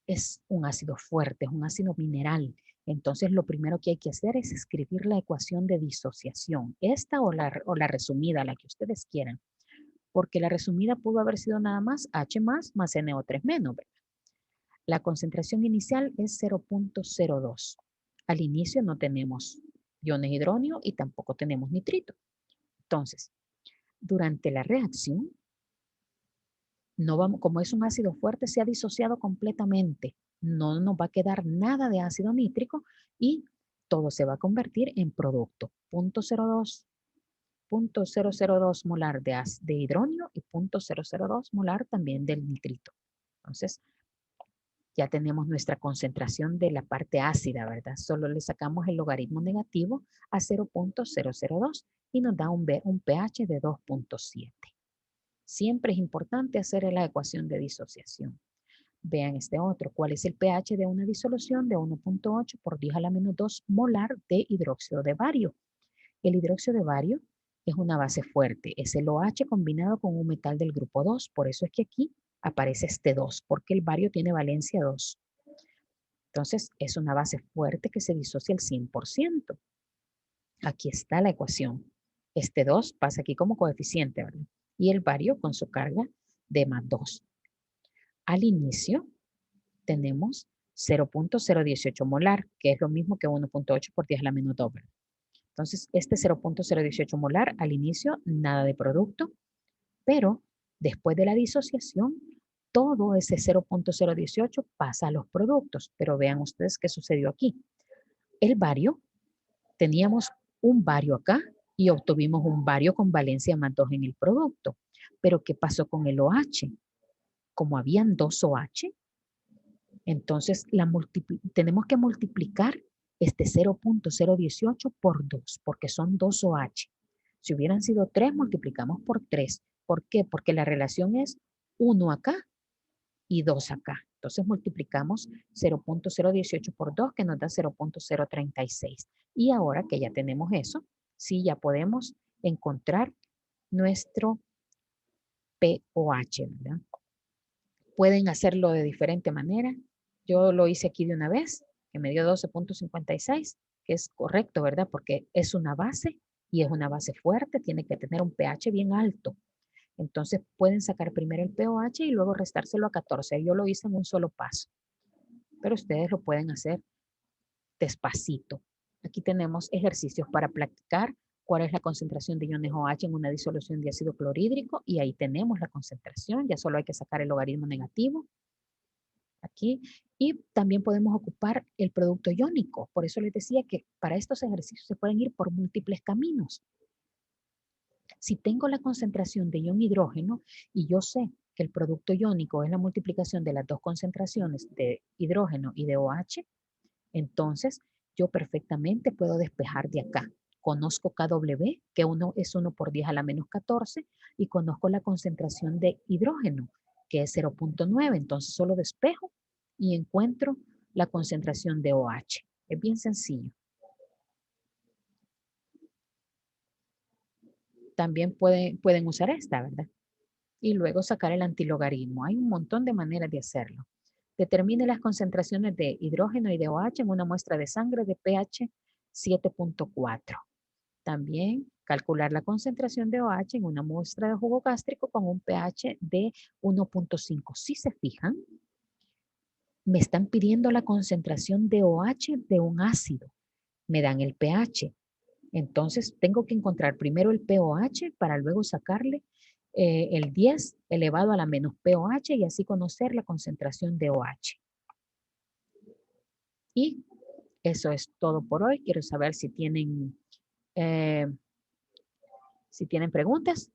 es un ácido fuerte, es un ácido mineral. Entonces, lo primero que hay que hacer es escribir la ecuación de disociación. Esta o la resumida, la que ustedes quieran. Porque la resumida pudo haber sido nada más H más NO3 menos, ¿verdad? La concentración inicial es 0.02. Al inicio no tenemos iones hidróneo y tampoco tenemos nitrito. Entonces, durante la reacción, no vamos, como es un ácido fuerte, se ha disociado completamente. No nos va a quedar nada de ácido nítrico y todo se va a convertir en producto. 0.002 molar de hidróneo y 0.002 molar también del nitrito. Entonces, ya tenemos nuestra concentración de la parte ácida, ¿verdad? Solo le sacamos el logaritmo negativo a 0.002 y nos da un pH de 2.7. Siempre es importante hacer la ecuación de disociación. Vean este otro. ¿Cuál es el pH de una disolución de 1.8 por 10 a la menos 2 molar de hidróxido de bario? El hidróxido de bario es una base fuerte. Es el OH combinado con un metal del grupo 2. Por eso es que aquí aparece este 2, porque el bario tiene valencia 2. Entonces, es una base fuerte que se disocia al 100%. Aquí está la ecuación. Este 2 pasa aquí como coeficiente, ¿verdad? Y el bario con su carga de más 2. Al inicio tenemos 0.018 molar, que es lo mismo que 1.8 por 10 a la menos 2, ¿verdad? Entonces, este 0.018 molar al inicio, nada de producto, pero después de la disociación, todo ese 0.018 pasa a los productos. Pero vean ustedes qué sucedió aquí. El bario, teníamos un bario acá y obtuvimos un bario con valencia más 2 en el producto. Pero ¿qué pasó con el OH? Como habían 2 OH, entonces tenemos que multiplicar este 0.018 por 2, porque son 2 OH. Si hubieran sido 3, multiplicamos por 3. ¿Por qué? Porque la relación es 1 acá y 2 acá. Entonces multiplicamos 0.018 por 2, que nos da 0.036. Y ahora que ya tenemos eso, sí, ya podemos encontrar nuestro pOH, ¿verdad? Pueden hacerlo de diferente manera. Yo lo hice aquí de una vez, que me dio 12.56, que es correcto, ¿verdad? Porque es una base y es una base fuerte, tiene que tener un pH bien alto. Entonces pueden sacar primero el pOH y luego restárselo a 14. Yo lo hice en un solo paso, pero ustedes lo pueden hacer despacito. Aquí tenemos ejercicios para practicar cuál es la concentración de iones OH en una disolución de ácido clorhídrico y ahí tenemos la concentración, ya solo hay que sacar el logaritmo negativo aquí y también podemos ocupar el producto iónico. Por eso les decía que para estos ejercicios se pueden ir por múltiples caminos. Si tengo la concentración de ion hidrógeno y yo sé que el producto iónico es la multiplicación de las dos concentraciones de hidrógeno y de OH, entonces yo perfectamente puedo despejar de acá. Conozco KW, que es 1 por 10 a la menos 14, y conozco la concentración de hidrógeno, que es 0.9. Entonces solo despejo y encuentro la concentración de OH. Es bien sencillo. También pueden usar esta, ¿verdad? Y luego sacar el antilogaritmo. Hay un montón de maneras de hacerlo. Determine las concentraciones de hidrógeno y de OH en una muestra de sangre de pH 7.4. También calcular la concentración de OH en una muestra de jugo gástrico con un pH de 1.5. Si se fijan, me están pidiendo la concentración de OH de un ácido. Me dan el pH. Entonces, tengo que encontrar primero el pOH para luego sacarle el 10 elevado a la menos pOH y así conocer la concentración de OH. Y eso es todo por hoy. Quiero saber si tienen preguntas.